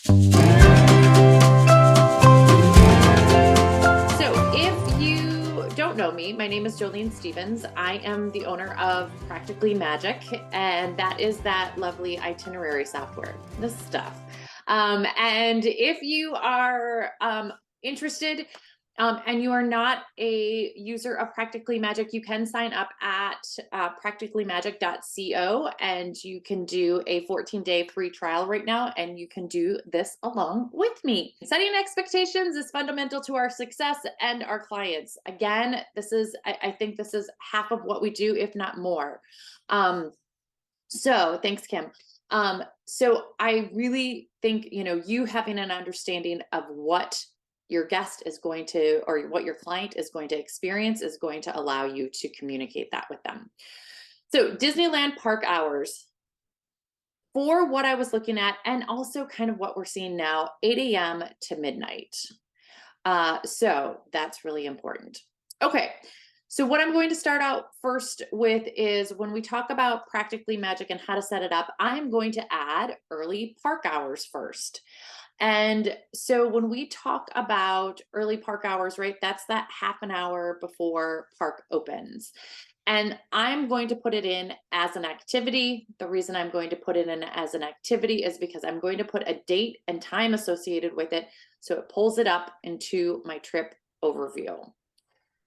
So, if you don't know me, my name is Jolene Stevens. I am the owner of Practically Magic, and that is that lovely itinerary software, this stuff. And if you are interested and you are not a user of Practically Magic, you can sign up at practicallymagic.co, and you can do a 14-day free trial right now, and you can do this along with me. Setting expectations is fundamental to our success and our clients. Again, I think this is half of what we do, if not more. So thanks, Kim. So I really think, you having an understanding of what your guest is going to, or what your client is going to experience, is going to allow you to communicate that with them. So Disneyland park hours, for what I was looking at, and also kind of what we're seeing now, 8 a.m. to midnight. So that's really important. Okay. So what I'm going to start out first with is, when we talk about Practically Magic and how to set it up, I'm going to add early park hours first. And so when we talk about early park hours, right, that's that half an hour before park opens. And I'm going to put it in as an activity. The reason I'm going to put it in as an activity is because I'm going to put a date and time associated with it, so it pulls it up into my trip overview.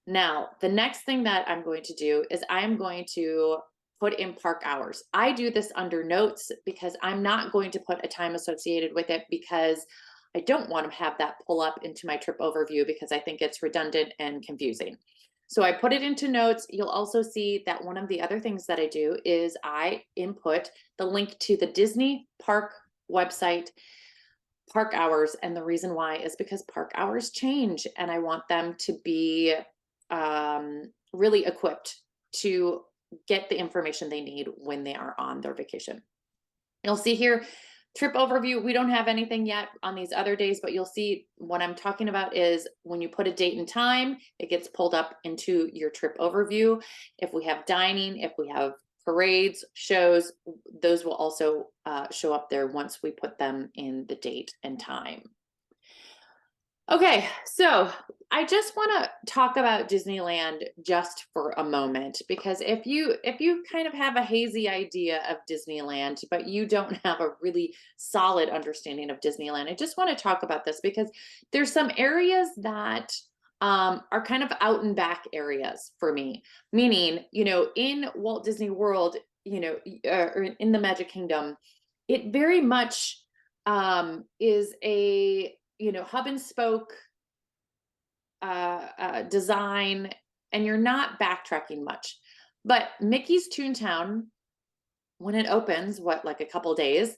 Now, the next thing that I'm going to do is I'm going to put in park hours. I do this under notes because I'm not going to put a time associated with it, because I don't want to have that pull up into my trip overview, because I think it's redundant and confusing. So I put it into notes. You'll also see that one of the other things that I do is I input the link to the Disney park website park hours. And the reason why is because park hours change, and I want them to be really equipped to get the information they need when they are on their vacation. You'll see here, trip overview, we don't have anything yet on these other days, but you'll see what I'm talking about is when you put a date and time, it gets pulled up into your trip overview. If we have dining, if we have parades, shows, those will also show up there once we put them in the date and time. Okay, so I just want to talk about Disneyland just for a moment, because if you kind of have a hazy idea of Disneyland, but you don't have a really solid understanding of Disneyland, I just want to talk about this, because there's some areas that are kind of out and back areas for me. Meaning, in Walt Disney World, or in the Magic Kingdom, it very much is a hub and spoke design, and you're not backtracking much. But Mickey's Toontown, when it opens, like a couple days,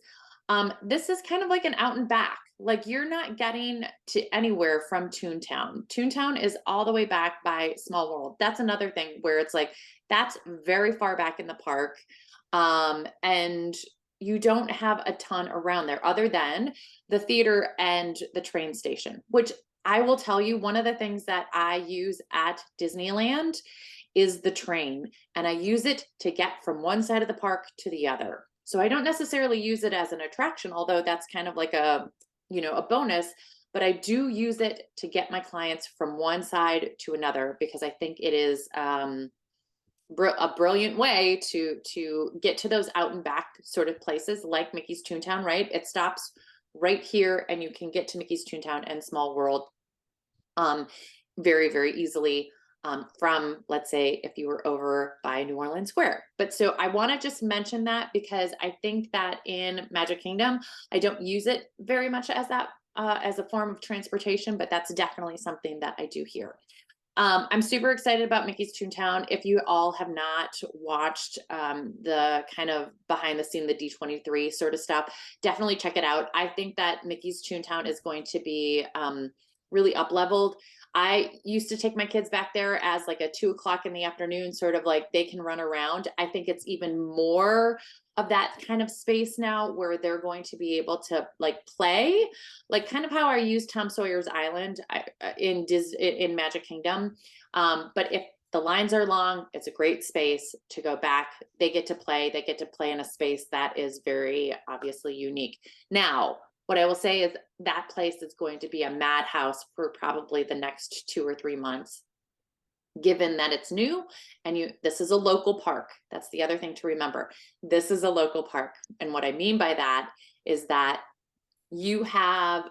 this is kind of like an out and back. Like, you're not getting to anywhere from Toontown. Toontown is all the way back by Small World. That's another thing where it's like, that's very far back in the park. And you don't have a ton around there other than the theater and the train station, which I will tell you, one of the things that I use at Disneyland is the train, and I use it to get from one side of the park to the other. So I don't necessarily use it as an attraction, although that's kind of like a bonus, but I do use it to get my clients from one side to another, because I think it is a brilliant way to get to those out and back sort of places like Mickey's Toontown, right? It stops right here, and you can get to Mickey's Toontown and Small World very, very easily from, let's say, if you were over by New Orleans Square. But so I want to just mention that, because I think that in Magic Kingdom, I don't use it very much as that as a form of transportation, but that's definitely something that I do here. I'm super excited about Mickey's Toontown. If you all have not watched the kind of behind the scene, the D23 sort of stuff, definitely check it out. I think that Mickey's Toontown is going to be really up leveled. I used to take my kids back there as like a 2 o'clock in the afternoon, sort of like they can run around. I think it's even more of that kind of space now, where they're going to be able to like play, like kind of how I use Tom Sawyer's Island in Magic Kingdom. But if the lines are long, it's a great space to go back. They get to play in a space that is very obviously unique. Now, What I will say is that place is going to be a madhouse for probably the next 2 or 3 months, given that it's new and this is a local park. That's the other thing to remember. This is a local park. And what I mean by that is that you have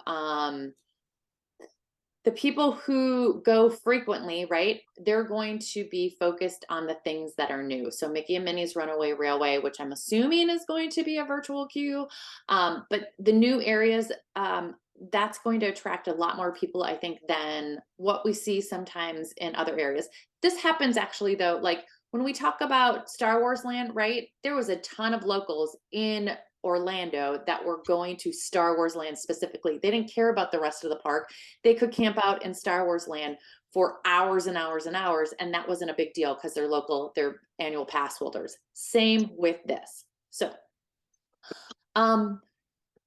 the people who go frequently, right? They're going to be focused on the things that are new. So Mickey and Minnie's Runaway Railway, which I'm assuming is going to be a virtual queue. But the new areas, that's going to attract a lot more people, I think, than what we see sometimes in other areas. This happens actually, though, like when we talk about Star Wars Land, right? There was a ton of locals in Orlando that were going to Star Wars Land specifically. They didn't care about the rest of the park. They could camp out in Star Wars Land for hours and hours and hours, and that wasn't a big deal because they're local, they're annual pass holders. Same with this. So,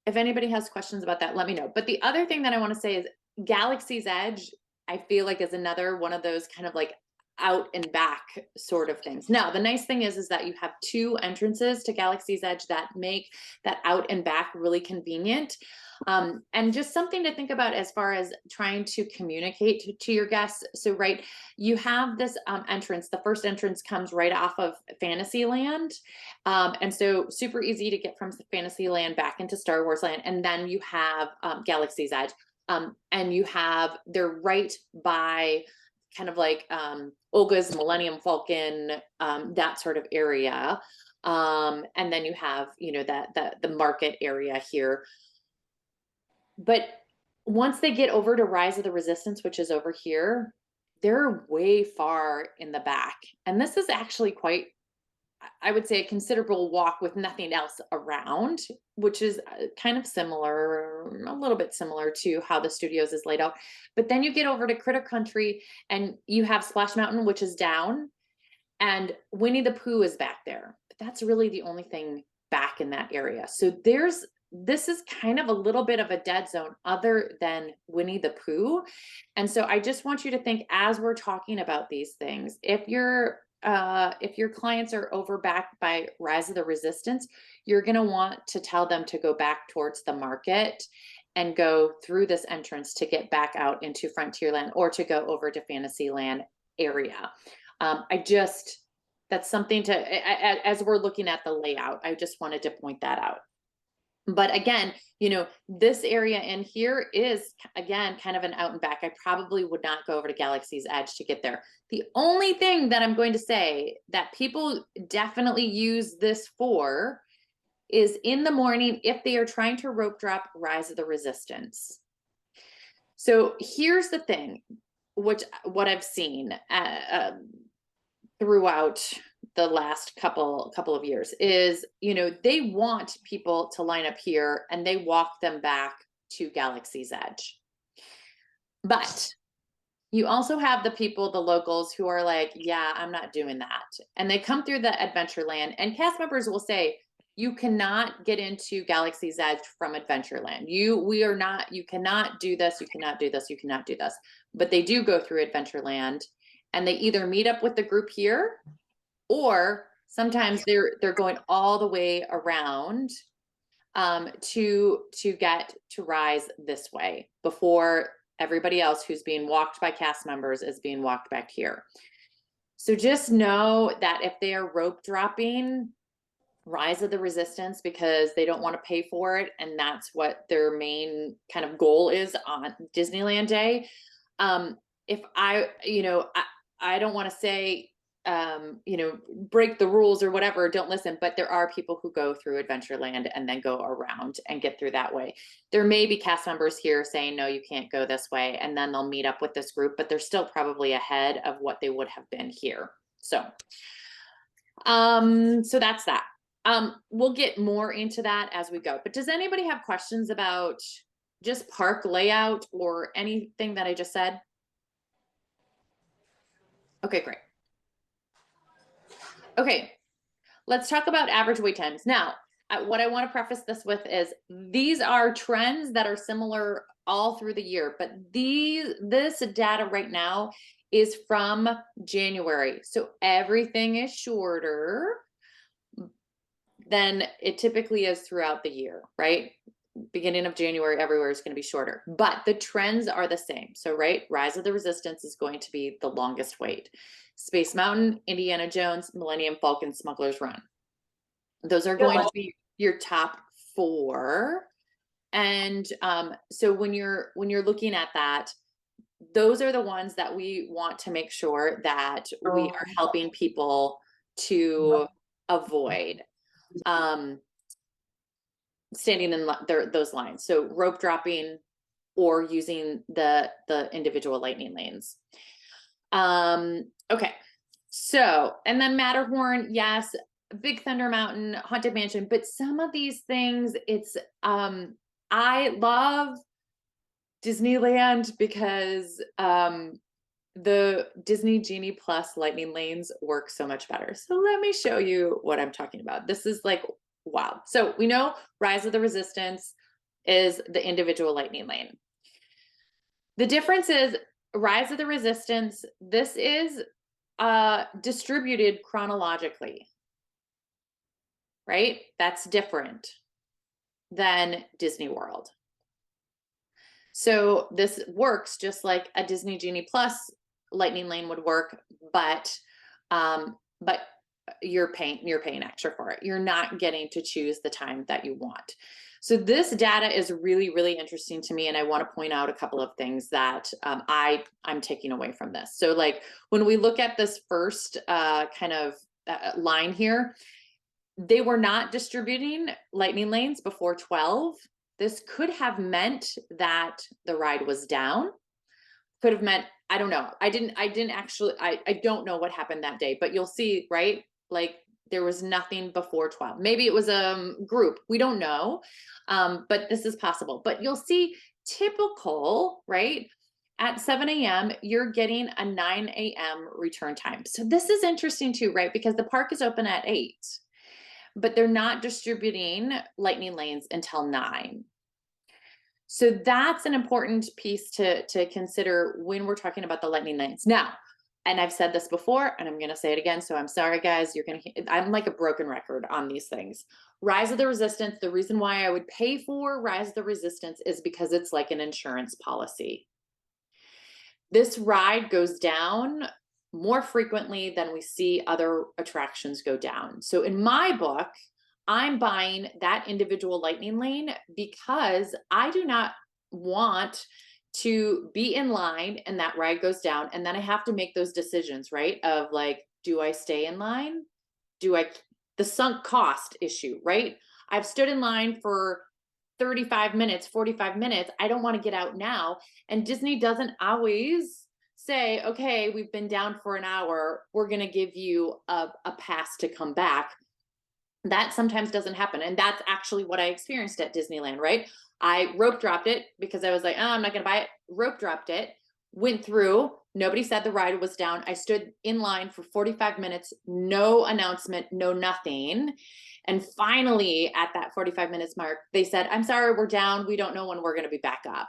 if anybody has questions about that, let me know. But the other thing that I want to say is Galaxy's Edge, I feel like is another one of those kind of like out and back sort of things. Now, the nice thing is that you have 2 entrances to Galaxy's Edge that make that out and back really convenient. And just something to think about as far as trying to communicate to your guests. So, right, you have this entrance. The first entrance comes right off of Fantasyland. And so super easy to get from Fantasyland back into Star Wars Land. And then you have Galaxy's Edge. And they're right by kind of like Olga's Millennium Falcon, that sort of area. And then you have, the market area here. But once they get over to Rise of the Resistance, which is over here, they're way far in the back. And this is actually quite, I would say, a considerable walk with nothing else around, which is kind of similar, a little bit similar to how the studios is laid out. But then you get over to Critter Country and you have Splash Mountain, which is down, and Winnie the Pooh is back there. But that's really the only thing back in that area. So this is kind of a little bit of a dead zone other than Winnie the Pooh. And so I just want you to think, as we're talking about these things, if your clients are over back by Rise of the Resistance, you're going to want to tell them to go back towards the market and go through this entrance to get back out into Frontierland or to go over to Fantasyland area. That's something as we're looking at the layout, I just wanted to point that out. But again, this area in here is, again, kind of an out and back. I probably would not go over to Galaxy's Edge to get there. The only thing that I'm going to say that people definitely use this for is in the morning if they are trying to rope drop Rise of the Resistance. So here's the thing, what I've seen throughout the last couple of years is, they want people to line up here and they walk them back to Galaxy's Edge. But you also have the people, the locals, who are like, yeah, I'm not doing that. And they come through the Adventureland, and cast members will say, you cannot get into Galaxy's Edge from Adventureland. You cannot do this, you cannot do this, you cannot do this. But they do go through Adventureland, and they either meet up with the group here, or sometimes they're going all the way around to get to Rise this way before everybody else who's being walked by cast members is being walked back here. So just know that if they are rope dropping Rise of the Resistance because they don't want to pay for it, and that's what their main kind of goal is on Disneyland Day, if I don't want to say, break the rules or whatever, don't listen, but there are people who go through Adventureland and then go around and get through that way. There may be cast members here saying, no, you can't go this way. And then they'll meet up with this group, but they're still probably ahead of what they would have been here. So that's that. We'll get more into that as we go, but does anybody have questions about just park layout or anything that I just said? Okay, great. Okay, let's talk about average wait times. Now, what I want to preface this with is these are trends that are similar all through the year, but this data right now is from January. So everything is shorter than it typically is throughout the year, right? beginning of January, everywhere is going to be shorter, but the trends are the same. So, right, Rise of the Resistance is going to be the longest wait. Space Mountain, Indiana Jones, Millennium Falcon, Smuggler's Run. Those are going to be your top four. And so when you're looking at that, those are the ones that we want to make sure that we are helping people to avoid standing in those lines. So rope dropping or using the individual lightning lanes. Okay. So, and then Matterhorn, yes, Big Thunder Mountain, Haunted Mansion, but some of these things, it's I love Disneyland because the Disney Genie Plus lightning lanes work so much better. So let me show you what I'm talking about. This is like, wow. So we know Rise of the Resistance is the individual lightning lane. The difference is Rise of the Resistance, this is distributed chronologically, right? That's different than Disney World. So this works just like a Disney Genie Plus lightning lane would work, but you're paying extra for it. You're not getting to choose the time that you want. So this data is really, really interesting to me. And I want to point out a couple of things that I'm taking away from this. So like when we look at this first kind of line here, they were not distributing lightning lanes before 12. This could have meant that the ride was down. Could have meant, I don't know. I don't know what happened that day, but you'll see, right? Like there was nothing before 12. Maybe it was a group. We don't know. But this is possible. But you'll see typical, right? At 7 a.m., you're getting a 9 a.m. return time. So this is interesting too, right? Because the park is open at 8, but they're not distributing lightning lanes until 9. So that's an important piece to consider when we're talking about the lightning lanes. Now, and I've said this before, and I'm going to say it again, so I'm sorry, guys. I'm like a broken record on these things. Rise of the Resistance, the reason why I would pay for Rise of the Resistance is because it's like an insurance policy. This ride goes down more frequently than we see other attractions go down. So in my book, I'm buying that individual lightning lane because I do not want to be in line and that ride goes down. And then I have to make those decisions, right? Of like, do I stay in line? The sunk cost issue, right? I've stood in line for 35 minutes, 45 minutes. I don't want to get out now. And Disney doesn't always say, okay, we've been down for an hour. We're going to give you a pass to come back. That sometimes doesn't happen. And that's actually what I experienced at Disneyland, right? I rope dropped it because I was like, oh, I'm not going to buy it. Rope dropped it, went through. Nobody said the ride was down. I stood in line for 45 minutes, no announcement, no nothing. And finally, at that 45 minutes mark, they said, I'm sorry, we're down. We don't know when we're going to be back up.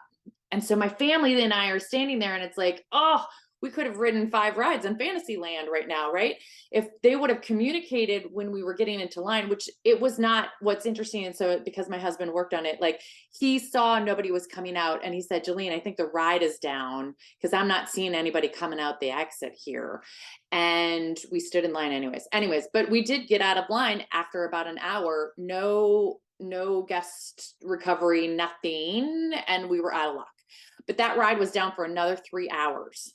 And so my family and I are standing there and it's like, oh, we could have ridden 5 rides in Fantasyland right now, right? If they would have communicated when we were getting into line, which it was not. What's interesting, and so because my husband worked on it, like he saw nobody was coming out and he said, Jolene, I think the ride is down because I'm not seeing anybody coming out the exit here. And we stood in line anyways, but we did get out of line after about an hour, no guest recovery, nothing. And we were out of luck, but that ride was down for another 3 hours.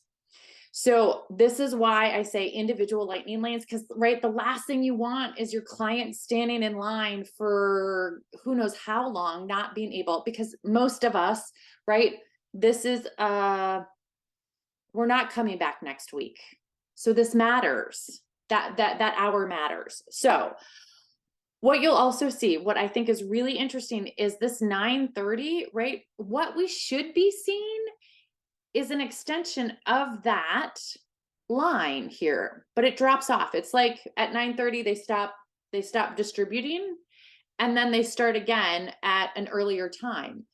So this is why I say individual lightning lanes, because right, the last thing you want is your client standing in line for who knows how long, not being able, because most of us, right, this is we're not coming back next week. So this matters. That hour matters. So what you'll also see, what I think is really interesting is this 9:30, right? What we should be seeing is an extension of that line here, but it drops off. It's like at 9:30, they stop distributing, and then they start again at an earlier time.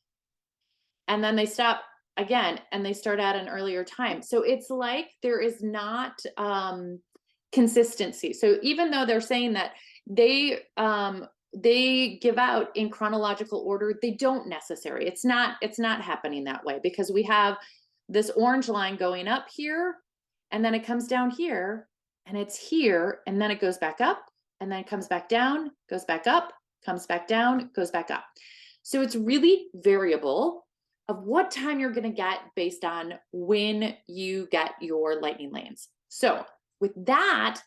And then they stop again and they start at an earlier time. So it's like there is not consistency. So even though they're saying that they they give out in chronological order. They don't necessarily. It's not happening that way, because we have this orange line going up here, and then it comes down here, and it's here, and then it goes back up, and then it comes back down, goes back up, comes back down, goes back up. So it's really variable of what time you're going to get based on when you get your lightning lanes. So with that,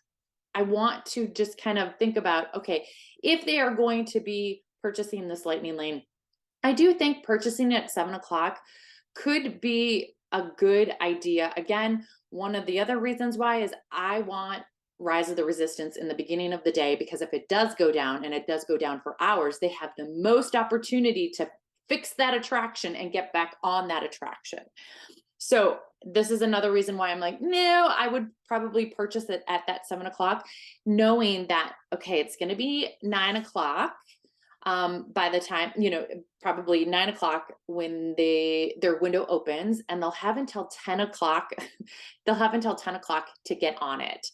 I want to just kind of think about, okay, if they are going to be purchasing this lightning lane, I do think purchasing it at 7 o'clock could be a good idea. Again, one of the other reasons why is I want Rise of the Resistance in the beginning of the day, because if it does go down, and it does go down for hours, they have the most opportunity to fix that attraction and get back on that attraction. So this is another reason why I'm like, no, I would probably purchase it at that 7 o'clock, knowing that, okay, it's going to be 9 o'clock. By the time, probably 9 o'clock when their window opens, and they'll have until 10 o'clock. They'll have until 10 o'clock to get on it.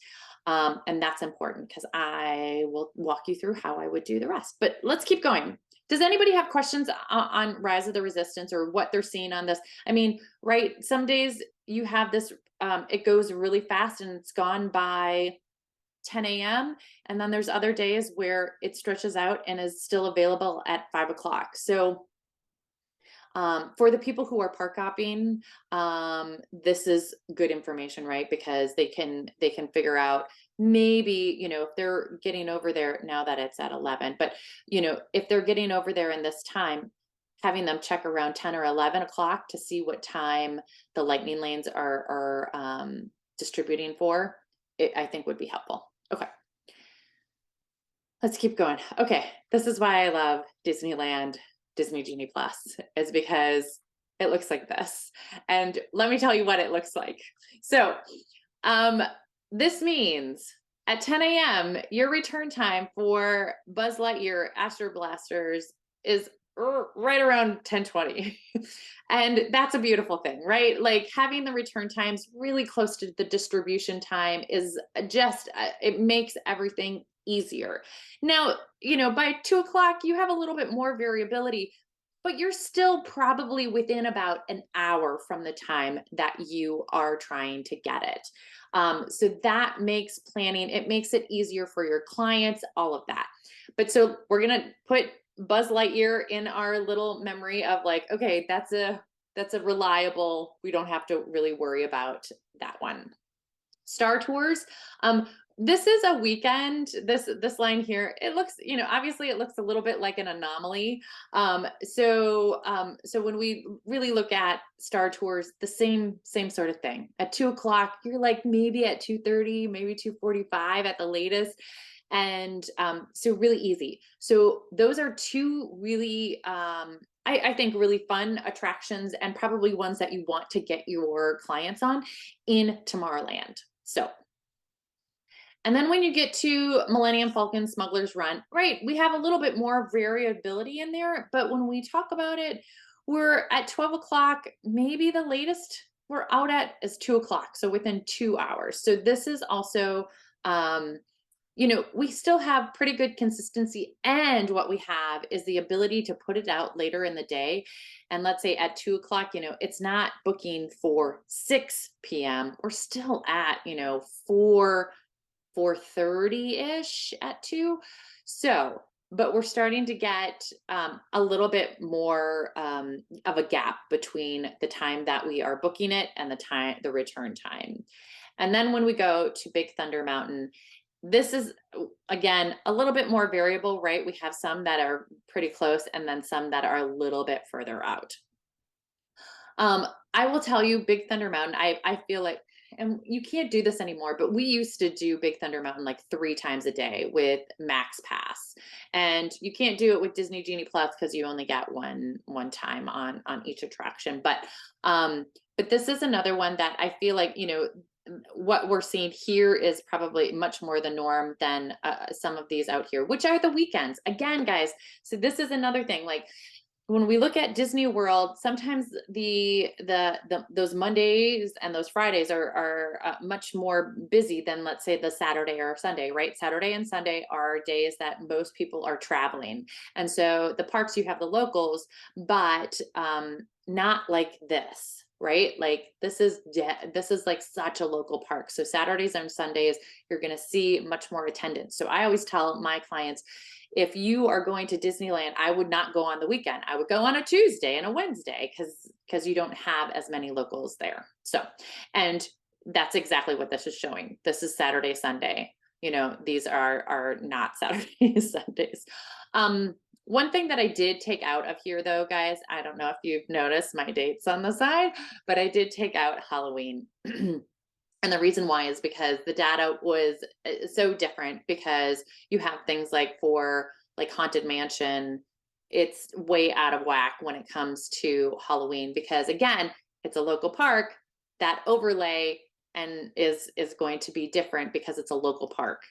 And that's important, because I will walk you through how I would do the rest. But let's keep going. Does anybody have questions on Rise of the Resistance, or what they're seeing on this? I mean, right, some days you have this, it goes really fast and it's gone by 10 a.m. And then there's other days where it stretches out and is still available at 5 o'clock. So for the people who are park hopping, this is good information, right? Because they can figure out, maybe, if they're getting over there now that it's at 11, but if they're getting over there in this time, having them check around 10 or 11 o'clock to see what time the lightning lanes are distributing for, I think would be helpful. Okay. Let's keep going. Okay. This is why I love Disneyland, Disney Genie Plus, is because it looks like this. And let me tell you what it looks like. So, this means at 10 a.m., your return time for Buzz Lightyear Astro Blasters is right around 10:20. And that's a beautiful thing, right? Like, having the return times really close to the distribution time is just, it makes everything easier. Now, by 2 o'clock, you have a little bit more variability, but you're still probably within about an hour from the time that you are trying to get it. So that makes planning, it makes it easier for your clients, all of that. But so we're going to put Buzz Lightyear in our little memory of like, okay, that's a reliable, we don't have to really worry about that one. Star Tours, this is a weekend, this line here, it looks, obviously it looks a little bit like an anomaly. So when we really look at Star Tours, the same sort of thing. At 2 o'clock, you're like maybe at 2:30, maybe 2:45 at the latest. And so really easy. So those are two really, I think really fun attractions, and probably ones that you want to get your clients on in Tomorrowland. So, and then when you get to Millennium Falcon Smuggler's Run, right, we have a little bit more variability in there, but when we talk about it, we're at 12 o'clock, maybe the latest we're out at is 2 o'clock, so within 2 hours. So this is also, we still have pretty good consistency, and what we have is the ability to put it out later in the day. And let's say at 2 o'clock, it's not booking for 6 p.m. We're still at, 4:30-ish at 2. So, but we're starting to get a little bit more of a gap between the time that we are booking it and the return time. And then when we go to Big Thunder Mountain, this is, again, a little bit more variable, right? We have some that are pretty close, and then some that are a little bit further out. I will tell you, Big Thunder Mountain, I feel like, and you can't do this anymore, but we used to do Big Thunder Mountain like 3 times a day with Max Pass. And you can't do it with Disney Genie Plus because you only get one time on each attraction. But this is another one that I feel like, what we're seeing here is probably much more the norm than some of these out here, which are the weekends. Again, guys, so this is another thing, like, when we look at Disney World, sometimes those Mondays and those Fridays are much more busy than, let's say, the Saturday or Sunday, right? Saturday and Sunday are days that most people are traveling, and so the parks, you have the locals, but not like this, right? Like this is like such a local park. So Saturdays and Sundays, you're going to see much more attendance. So I always tell my clients, if you are going to Disneyland, I would not go on the weekend. I would go on a Tuesday and a Wednesday because you don't have as many locals there. So, and that's exactly what this is showing. This is Saturday, Sunday. You know, these are not Saturday, Sundays. One thing that I did take out of here though, guys, I don't know if you've noticed my dates on the side, but I did take out Halloween. And the reason why is because the data was so different, because you have things like for like Haunted Mansion, it's way out of whack when it comes to Halloween, because again, it's a local park. That overlay and is going to be different because it's a local park.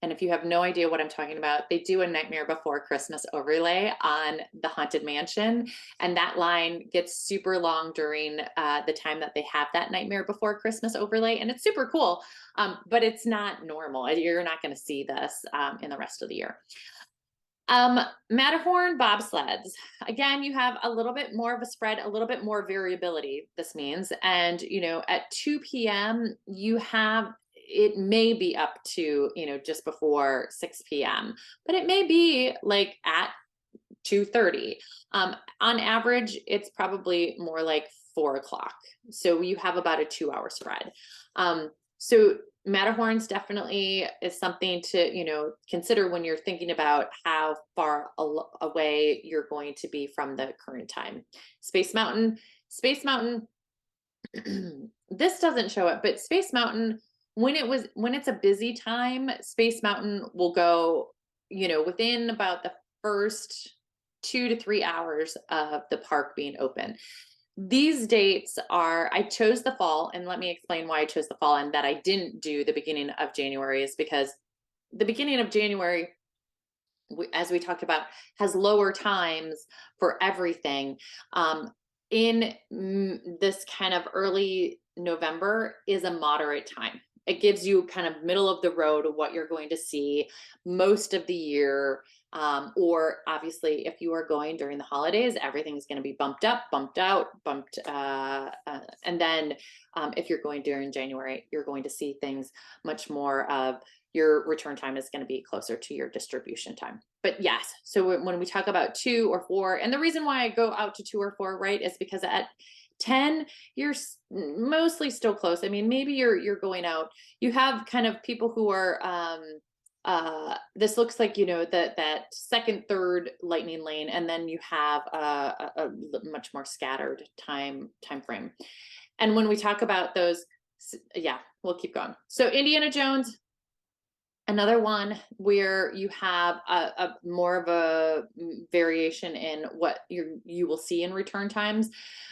And if you have no idea what I'm talking about, they do a Nightmare Before Christmas overlay on the Haunted Mansion. And that line gets super long during the time that they have that Nightmare Before Christmas overlay. And it's super cool, but it's not normal. You're not going to see this in the rest of the year. Matterhorn bobsleds. Again, you have a little bit more of a spread, a little bit more variability, this means. And, you know, at 2 p.m., you have, it may be up to, you know, just before 6 p.m., but it may be like at 2:30. On average, it's probably more like 4 o'clock. So you have about a 2-hour spread. So Matterhorns definitely is something to, you know, consider when you're thinking about how far away you're going to be from the current time. Space Mountain, this doesn't show it, but Space Mountain, when it's a busy time, Space Mountain will go, you know, within about the first 2 to 3 hours of the park being open. These dates are, I chose the fall, and let me explain why I chose the fall and that I didn't do the beginning of January, is because the beginning of January, as we talked about, has lower times for everything. In this kind of early November is a moderate time. It gives you kind of middle of the road of what you're going to see most of the year. Or obviously, if you are going during the holidays, everything's going to be bumped up, bumped out, bumped. And then if you're going during January, you're going to see things much more of your return time is going to be closer to your distribution time. But yes, so when we talk about 2 or 4, and the reason why I go out to 2 or 4, right, is because at 10, you're mostly still close. I mean, maybe you're going out. You have kind of people who are this looks like, you know, that second, third lightning lane, and then you have a much more scattered time frame. And when we talk about those, yeah, we'll keep going. So Indiana Jones, another one where you have a more of a variation in what you will see in return times,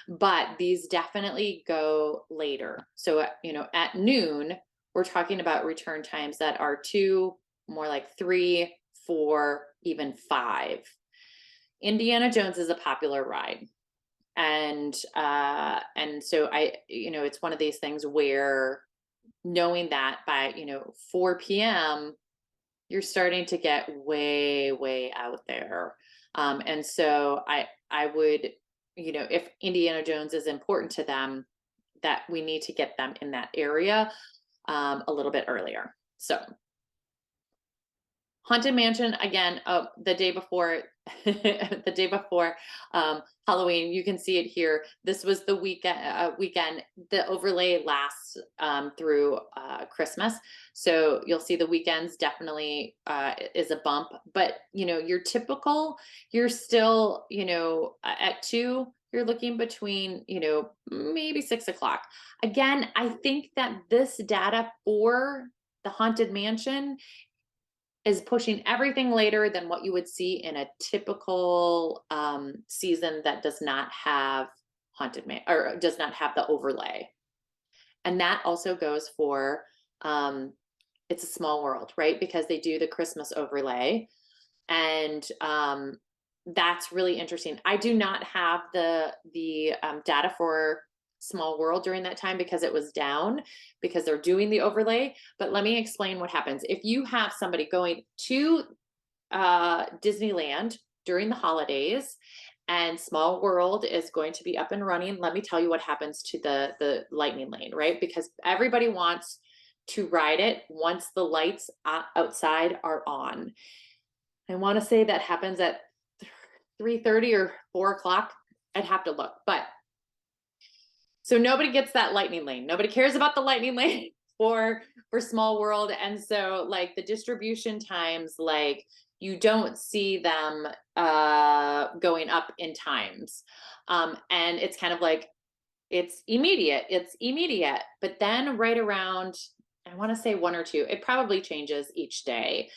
but these definitely go later. So you know, at noon, we're talking about return times that are 2, more like 3, 4, even 5. Indiana Jones is a popular ride. And so you know, it's one of these things where knowing that by, you know, 4 p.m., you're starting to get way out there. And so I would, you know, if Indiana Jones is important to them, that we need to get them in that area a little bit earlier. So Haunted Mansion, again, the day before, the day before Halloween, you can see it here. This was the weekend. The overlay lasts through Christmas, so you'll see the weekends definitely is a bump. But you know, your typical, you're still, you know, at 2. You're looking between, you know, maybe 6 o'clock. Again, I think that this data for the Haunted Mansion is pushing everything later than what you would see in a typical season that does not have Haunted Man, or does not have the overlay. And that also goes for It's a Small World, right? Because they do the Christmas overlay. And that's really interesting. I do not have the data for Small World during that time because it was down because they're doing the overlay. But let me explain what happens. If you have somebody going to Disneyland during the holidays and Small World is going to be up and running, let me tell you what happens to the lightning lane, right? Because everybody wants to ride it once the lights outside are on. I want to say that happens at 3:30 or 4 o'clock. I'd have to look, but so nobody gets that lightning lane. Nobody cares about the lightning lane for Small World. And so like the distribution times, like you don't see them going up in times. And it's kind of like it's immediate. But then right around, I want to say 1 or 2, it probably changes each day.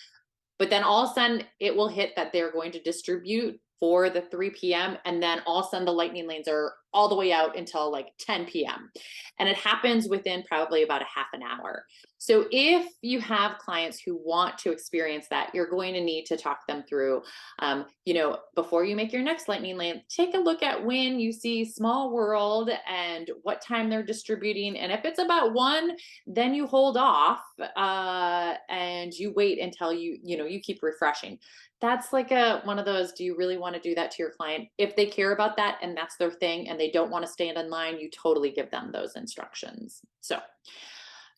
But then all of a sudden it will hit that they're going to distribute for the 3 p.m. And then all of a sudden the lightning lanes are all the way out until like 10 p.m. And it happens within probably about a half an hour. So if you have clients who want to experience that, you're going to need to talk them through, before you make your next lightning lane, take a look at when you see Small World and what time they're distributing. And if it's about 1, then you hold off and you wait until you keep refreshing. That's like one of those, do you really want to do that to your client? If they care about that and that's their thing and they don't want to stand in line, you totally give them those instructions. So,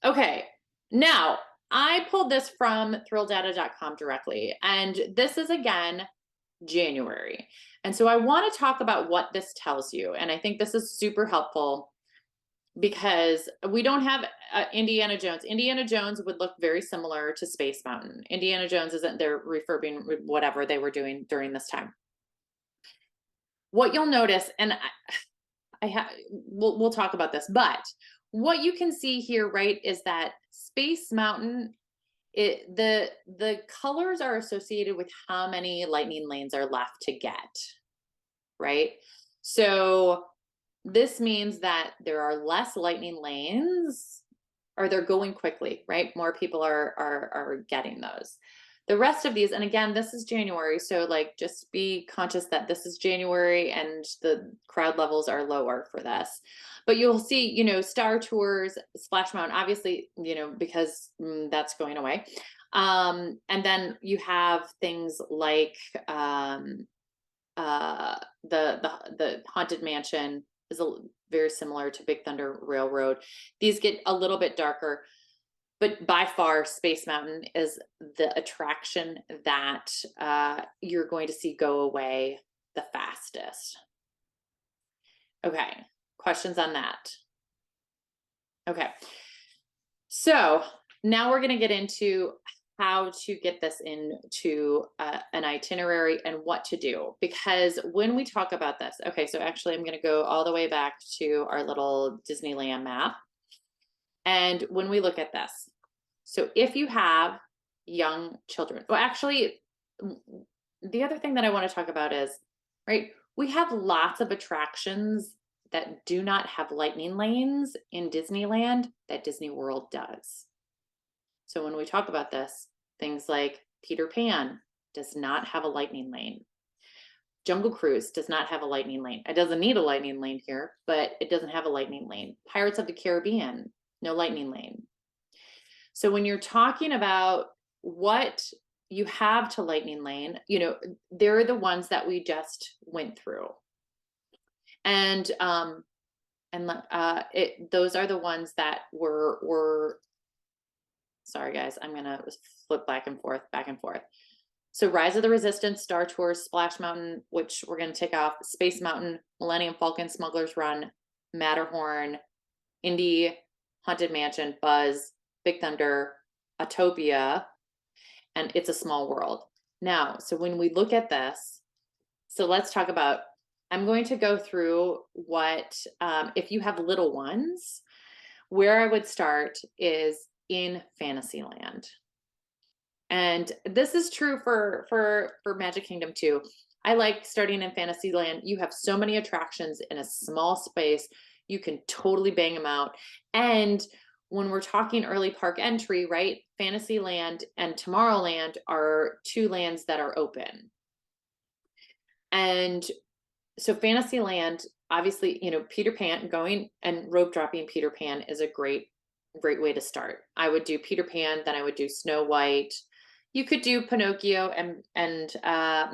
okay. Now, I pulled this from thrillldata.com directly, and this is again January. And so I want to talk about what this tells you. And I think this is super helpful because we don't have Indiana Jones. Indiana Jones would look very similar to Space Mountain. Indiana Jones isn't there refurbing whatever they were doing during this time. What you'll notice, and we'll talk about this, but what you can see here, right, is that Space Mountain, the colors are associated with how many lightning lanes are left to get, right? So this means that there are less lightning lanes, or they're going quickly, right? More people are getting those. The rest of these, and again, this is January, so like just be conscious that this is January and the crowd levels are lower for this. But you'll see, Star Tours, Splash Mountain, obviously, because that's going away. And then you have things like the Haunted Mansion is very similar to Big Thunder Railroad. These get a little bit darker, but by far Space Mountain is the attraction that you're going to see go away the fastest. Okay, questions on that? Okay, so now we're going to get into how to get this into an itinerary and what to do. Because when we talk about this, okay, so actually I'm going to go all the way back to our little Disneyland map. And when we look at this, so if you have young children, well, actually, the other thing that I want to talk about is, right, we have lots of attractions that do not have lightning lanes in Disneyland that Disney World does. So when we talk about this, things like Peter Pan does not have a lightning lane. Jungle Cruise does not have a lightning lane. It doesn't need a lightning lane here, but it doesn't have a lightning lane. Pirates of the Caribbean, no lightning lane. So when you're talking about what you have to lightning lane, they're the ones that we just went through. And those are the ones that were sorry guys, I'm gonna flip back and forth. So Rise of the Resistance, Star Tours, Splash Mountain, which we're gonna take off, Space Mountain, Millennium Falcon, Smuggler's Run, Matterhorn, Indy, Haunted Mansion, Buzz, Big Thunder, Autopia, and It's a Small World. Now, so when we look at this, so let's talk about, I'm going to go through what, if you have little ones, where I would start is in Fantasyland. And this is true for Magic Kingdom too. I like starting in Fantasyland. You have so many attractions in a small space. You can totally bang them out. And when we're talking early park entry, right? Fantasyland and Tomorrowland are 2 lands that are open. And so Fantasyland, obviously, Peter Pan, going and rope dropping Peter Pan is a great way to start. I would do Peter Pan, then I would do Snow White. You could do Pinocchio and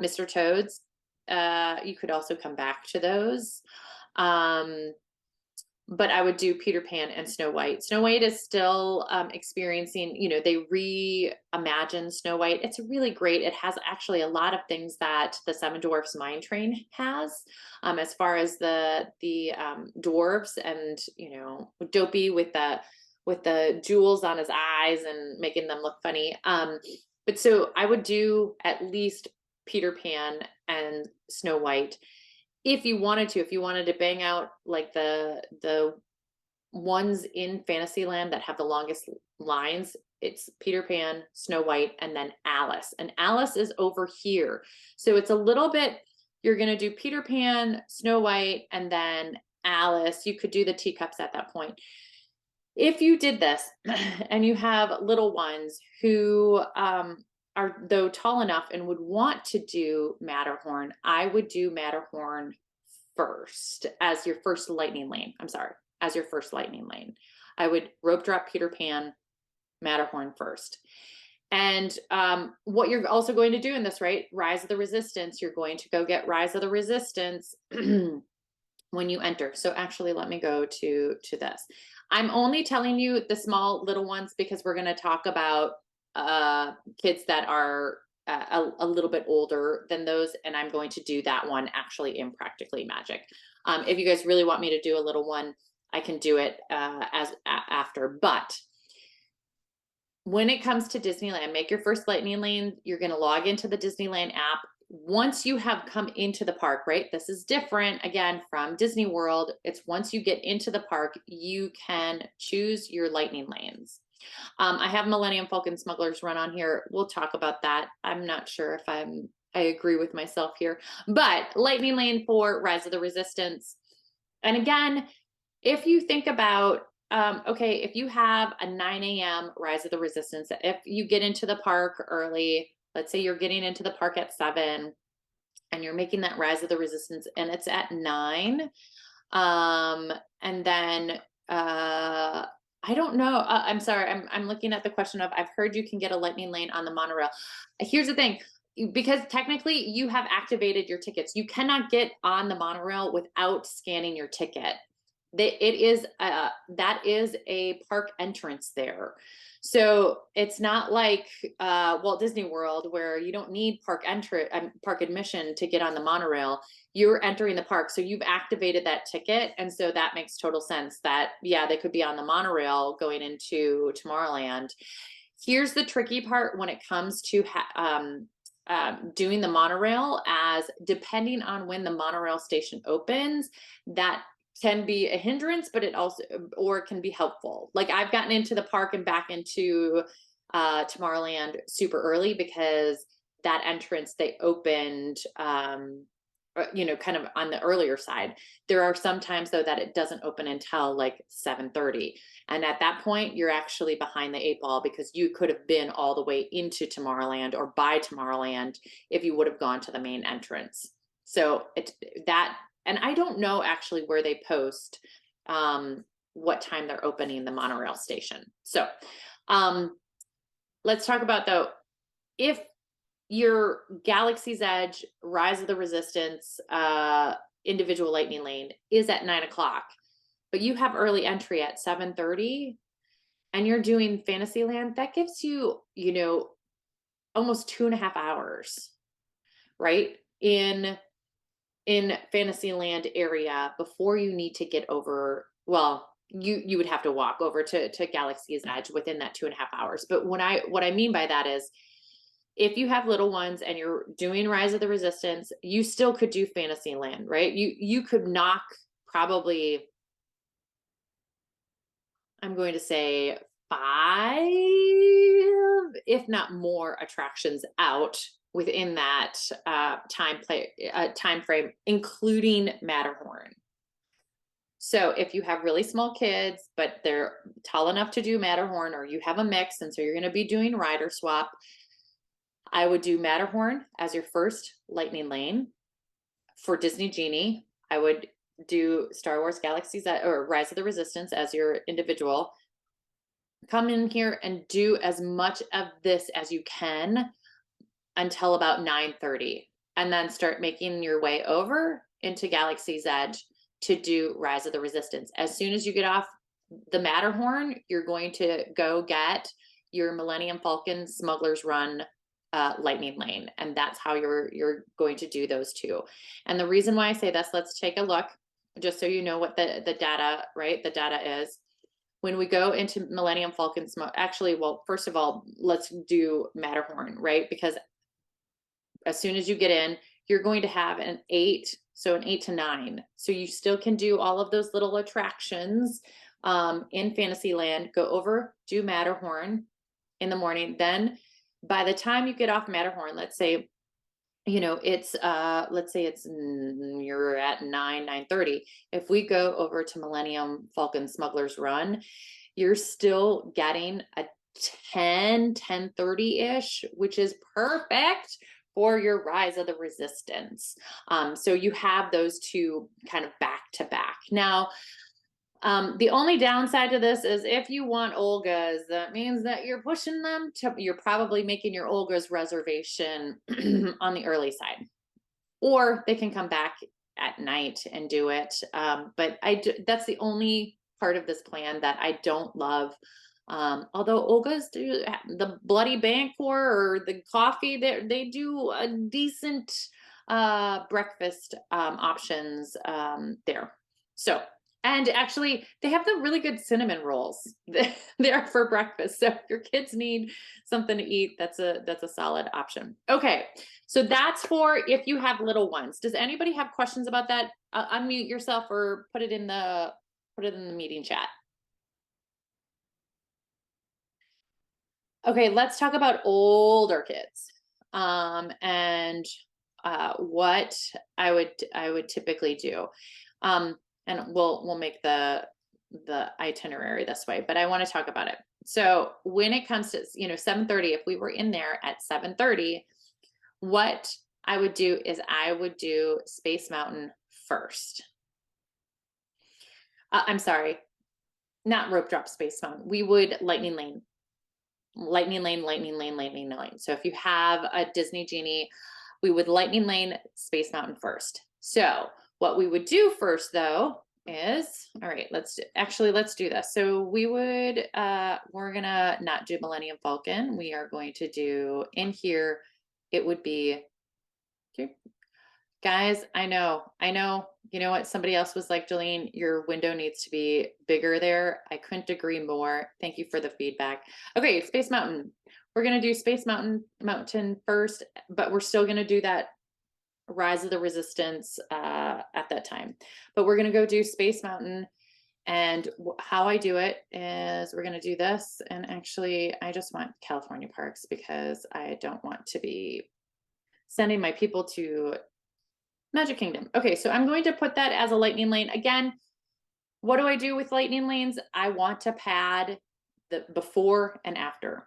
Mr. Toad's. You could also come back to those. Um, but I would do Peter Pan and Snow White. Snow White is still experiencing, they reimagined Snow White. It's really great. It has actually a lot of things that the Seven Dwarfs Mine Train has, as far as the dwarves and, Dopey with the jewels on his eyes and making them look funny. But so I would do at least Peter Pan and Snow White. If you wanted to bang out like the ones in Fantasyland that have the longest lines, it's Peter Pan, Snow White, and then Alice. And Alice is over here. So it's a little bit, you're going to do Peter Pan, Snow White, and then Alice. You could do the teacups at that point. If you did this and you have little ones who are though tall enough and would want to do Matterhorn, I would do Matterhorn first as your first lightning lane. As your first lightning lane. I would rope drop Peter Pan, Matterhorn first. And what you're also going to do in this, right? Rise of the Resistance. You're going to go get Rise of the Resistance when you enter. So actually, let me go to this. I'm only telling you the small little ones because we're going to talk about kids that are a little bit older than those, and I'm going to do that one actually in Practically Magic. If you guys really want me to do a little one, I can do it after. But when it comes to Disneyland, make your first lightning lane. You're going to log into the Disneyland app. Once you have come into the park, right? This is different again from Disney World. It's once you get into the park, you can choose your lightning lanes. I have Millennium Falcon Smugglers Run on here. We'll talk about that. I'm not sure if I agree with myself here, but lightning lane for Rise of the Resistance. And again, if you think about, okay, if you have a 9 a.m. Rise of the Resistance, if you get into the park early, let's say you're getting into the park at 7 and you're making that Rise of the Resistance and it's at 9. And then, I don't know. I'm sorry. I'm looking at the question of, I've heard you can get a lightning lane on the monorail. Here's the thing, because technically you have activated your tickets. You cannot get on the monorail without scanning your ticket. That is a park entrance there. So it's not like Walt Disney World where you don't need park admission to get on the monorail. You're entering the park, so you've activated that ticket, and so that makes total sense that, yeah, they could be on the monorail going into Tomorrowland. Here's the tricky part when it comes to doing the monorail, as depending on when the monorail station opens, that can be a hindrance, but it also, or it can be helpful. Like I've gotten into the park and back into Tomorrowland super early because that entrance they opened, kind of on the earlier side. There are some times though that it doesn't open until like 7:30. And at that point, you're actually behind the 8 ball because you could have been all the way into Tomorrowland or by Tomorrowland if you would have gone to the main entrance. So and I don't know actually where they post what time they're opening the monorail station. So let's talk about though, if your Galaxy's Edge, Rise of the Resistance, individual lightning lane is at 9 o'clock, but you have early entry at 7:30 and you're doing Fantasyland, that gives you, almost 2.5 hours, right? In Fantasyland area before you need to get over, well, you would have to walk over to Galaxy's Edge within that 2.5 hours. But what I mean by that is, if you have little ones and you're doing Rise of the Resistance, you still could do Fantasyland, right? You could knock probably, I'm going to say 5, if not more attractions out within that time frame, including Matterhorn. So if you have really small kids, but they're tall enough to do Matterhorn, or you have a mix, and so you're going to be doing rider swap, I would do Matterhorn as your first lightning lane. For Disney Genie, I would do Star Wars Galaxies or Rise of the Resistance as your individual. Come in here and do as much of this as you can until about 9:30, and then start making your way over into Galaxy's Edge to do Rise of the Resistance. As soon as you get off the Matterhorn, you're going to go get your Millennium Falcon Smuggler's Run Lightning Lane, and that's how you're going to do those two. And the reason why I say this, let's take a look, just so you know what the data, right? The data is when we go into Millennium Falcon actually, well, first of all, let's do Matterhorn, right? Because as soon as you get in, you're going to have an 8, so an 8 to 9. So you still can do all of those little attractions in Fantasyland. Go over, do Matterhorn in the morning. Then by the time you get off Matterhorn, let's say, it's let's say it's you're at 9:30. If we go over to Millennium Falcon Smuggler's Run, you're still getting a 10:30-ish, which is perfect for your Rise of the Resistance. So you have those two kind of back to back. Now, the only downside to this is if you want Olga's, that means that you're pushing them to, you're probably making your Olga's reservation on the early side, or they can come back at night and do it. But that's the only part of this plan that I don't love. Although Olga's do the Bloody Banquet or the coffee, they do a decent breakfast options there. So, and actually, they have the really good cinnamon rolls there for breakfast. So if your kids need something to eat, that's a solid option. Okay, so that's for if you have little ones. Does anybody have questions about that? Unmute yourself or put it in the meeting chat. Okay, let's talk about older kids, and what I would typically do. And we'll make the itinerary this way, but I want to talk about it. So when it comes to 7:30, if we were in there at 7:30, what I would do is I would do Space Mountain first. I'm sorry, not Rope Drop Space Mountain. We would Lightning Lane. Lightning Lane, Lightning Lane, Lightning Lane. So if you have a Disney Genie, we would Lightning Lane Space Mountain first. So what we would do first though is, all right, let's do this. So we would, we're gonna not do Millennium Falcon. We are going to do in here, it would be, okay. Guys, I know, you know what? Somebody else was like, Jolene, your window needs to be bigger there. I couldn't agree more. Thank you for the feedback. Okay, Space Mountain. We're going to do Space Mountain first, but we're still going to do that Rise of the Resistance at that time. But we're going to go do Space Mountain. And how I do it is we're going to do this. And actually, I just want California Parks because I don't want to be sending my people to Magic Kingdom. Okay, so I'm going to put that as a Lightning Lane. Again, what do I do with Lightning Lanes? I want to pad the before and after.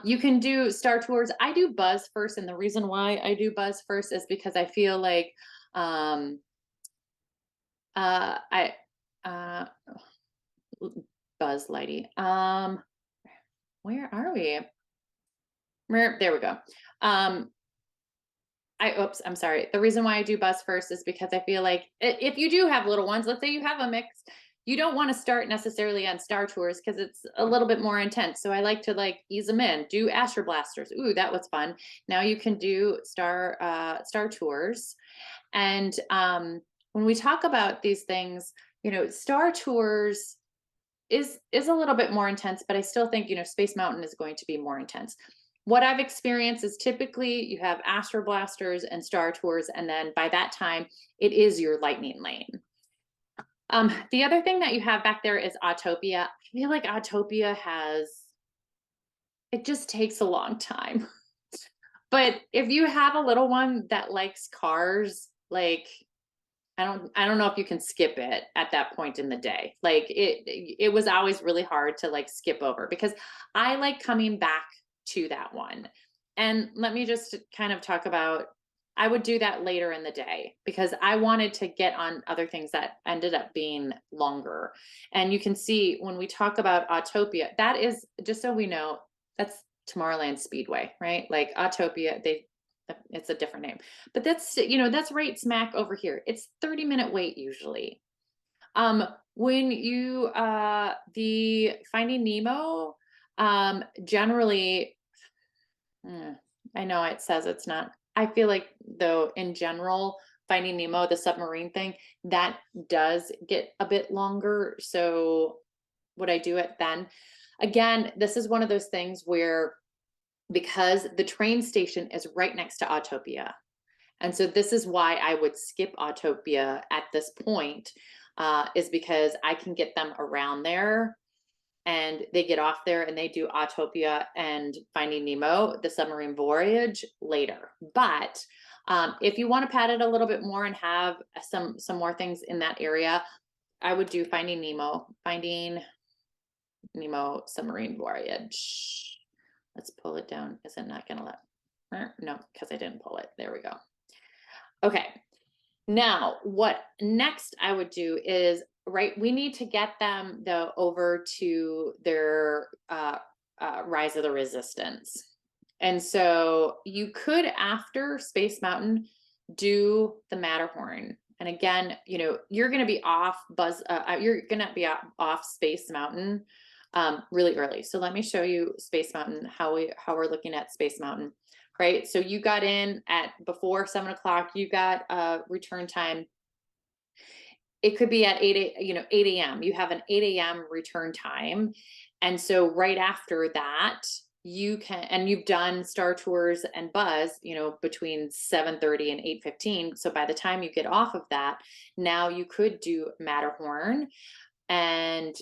You can do Star Tours. I do Buzz first, and the reason why I do Buzz first is because I feel like Buzz Lighty. Where are we? There we go. Oops, I'm sorry. The reason why I do Buzz first is because I feel like if you do have little ones, let's say you have a mix, you don't want to start necessarily on Star Tours because it's a little bit more intense. So I like to ease them in, do Astro Blasters. Ooh, that was fun. Now you can do Star Tours. And when we talk about these things, Star Tours is a little bit more intense, but I still think, Space Mountain is going to be more intense. What I've experienced is typically you have Astro Blasters and Star Tours, and then by that time, it is your Lightning Lane. The other thing that you have back there is Autopia. I feel like Autopia it just takes a long time. But if you have a little one that likes cars, I don't know if you can skip it at that point in the day. It was always really hard to skip over because I like coming back to that one. And let me just kind of talk about I would do that later in the day because I wanted to get on other things that ended up being longer. And you can see when we talk about Autopia, that is, just so we know, that's Tomorrowland Speedway, right? Like Autopia, it's a different name. But that's, that's right smack over here. It's 30-minute wait usually. When you the Finding Nemo, generally, I know it says it's not. I feel like though in general, Finding Nemo, the submarine thing, that does get a bit longer. So would I do it then? Again, this is one of those things where because the train station is right next to Autopia. And so this is why I would skip Autopia at this point, is because I can get them around there and they get off there and they do Autopia and Finding Nemo, the submarine voyage later. But if you want to pad it a little bit more and have some more things in that area, I would do Finding Nemo submarine voyage. Let's pull it down. Is it not going to let? No, because I didn't pull it. There we go. Okay. Now, what next I would do is, right, we need to get them though over to their Rise of the Resistance. And so you could, after Space Mountain, do the Matterhorn. And again, you're going to be off you're going to be off Space Mountain really early. So let me show you Space Mountain, how we're looking at Space Mountain. Right, so you got in at before 7 o'clock. You got a return time. It could be at 8 a.m. You have an 8 a.m. return time, and so right after that, you can, and you've done Star Tours and Buzz, between 7:30 and 8:15. So by the time you get off of that, now you could do Matterhorn, and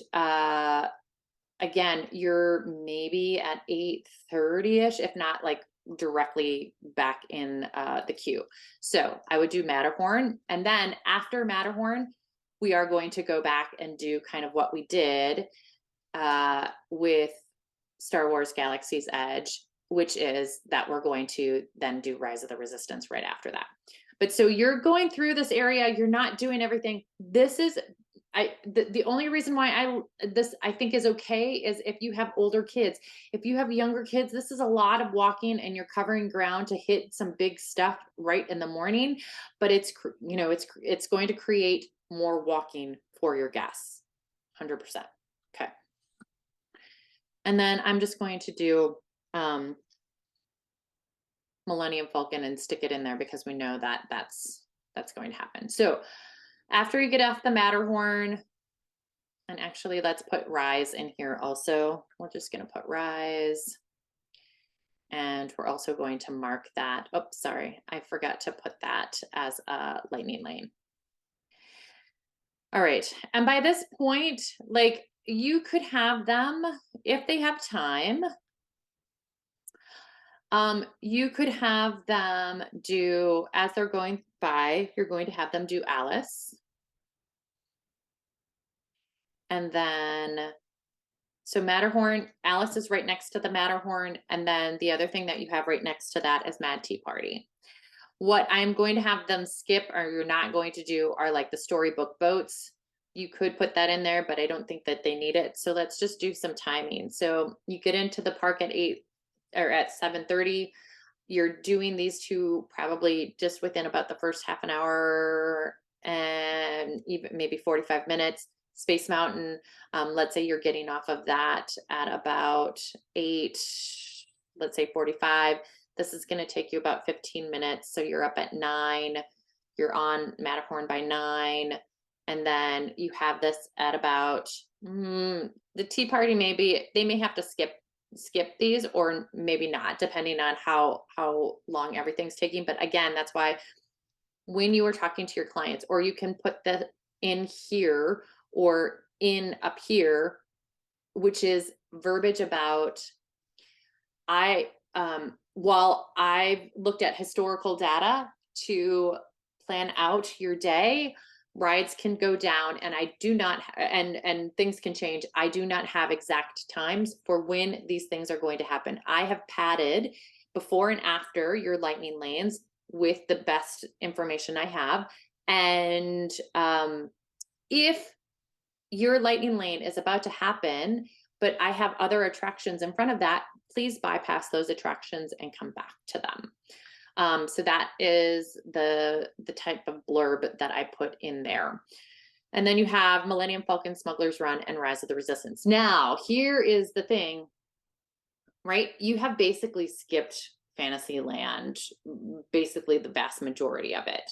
again, you're maybe at 8:30ish, if not like directly back in the queue. So I would do Matterhorn. And then after Matterhorn, we are going to go back and do kind of what we did with Star Wars Galaxy's Edge, which is that we're going to then do Rise of the Resistance right after that. But so you're going through this area, you're not doing everything. This is the only reason why I think is okay is if you have older kids. If you have younger kids, this is a lot of walking and you're covering ground to hit some big stuff right in the morning, but it's going to create more walking for your guests. 100%. Okay. And then I'm just going to do Millennium Falcon and stick it in there because we know that that's going to happen. So after you get off the Matterhorn, and actually let's put Rise in here also. We're just going to put Rise. And we're also going to mark that. Oh, sorry, I forgot to put that as a lightning lane. All right, and by this point, like you could have them, if they have time, you could have them do, as they're going by, you're going to have them do Alice. And then, so Matterhorn, Alice is right next to the Matterhorn. And then the other thing that you have right next to that is Mad Tea Party. What I'm going to have them skip, or you're not going to do, are like the storybook boats. You could put that in there, but I don't think that they need it. So let's just do some timing. So you get into the park at 8 or at 7:30. You're doing these two probably just within about the first half an hour and even maybe 45 minutes. Space Mountain, let's say you're getting off of that at about 8, let's say 45. This is going to take you about 15 minutes. So you're up at 9, you're on Matterhorn by 9. And then you have this at about, the tea party, maybe they may have to skip these or maybe not, depending on how long everything's taking. But again, that's why when you are talking to your clients, or you can put that in here or in up here, which is verbiage about, while I've looked at historical data to plan out your day, rides can go down, and I do not, and things can change. I do not have exact times for when these things are going to happen. I have padded before and after your lightning lanes with the best information I have. And if your lightning lane is about to happen, but I have other attractions in front of that, please bypass those attractions and come back to them. So that is the type of blurb that I put in there. And then you have Millennium Falcon, Smuggler's Run, and Rise of the Resistance. Now, here is the thing, right? You have basically skipped Fantasyland, basically the vast majority of it.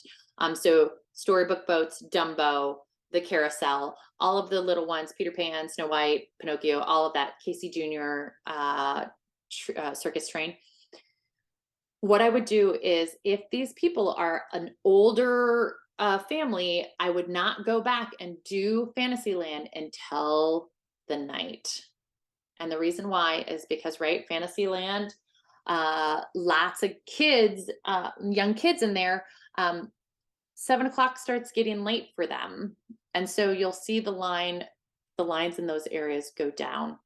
So Storybook Boats, Dumbo, the Carousel, all of the little ones, Peter Pan, Snow White, Pinocchio, all of that, Casey Jr., Circus Train. What I would do is, if these people are an older family, I would not go back and do Fantasyland until the night. And the reason why is because, right, Fantasyland, lots of kids, young kids in there, 7 o'clock starts getting late for them. And so you'll see the lines in those areas go down.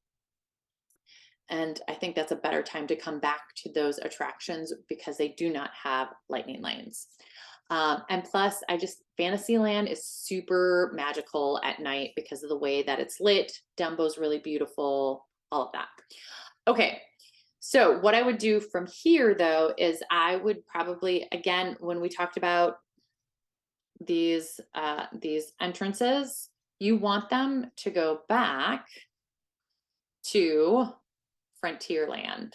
And I think that's a better time to come back to those attractions because they do not have lightning lanes. And plus, Fantasyland is super magical at night because of the way that it's lit. Dumbo's really beautiful, all of that. Okay, so what I would do from here, though, is I would probably, again, when we talked about these entrances, you want them to go back to Frontierland.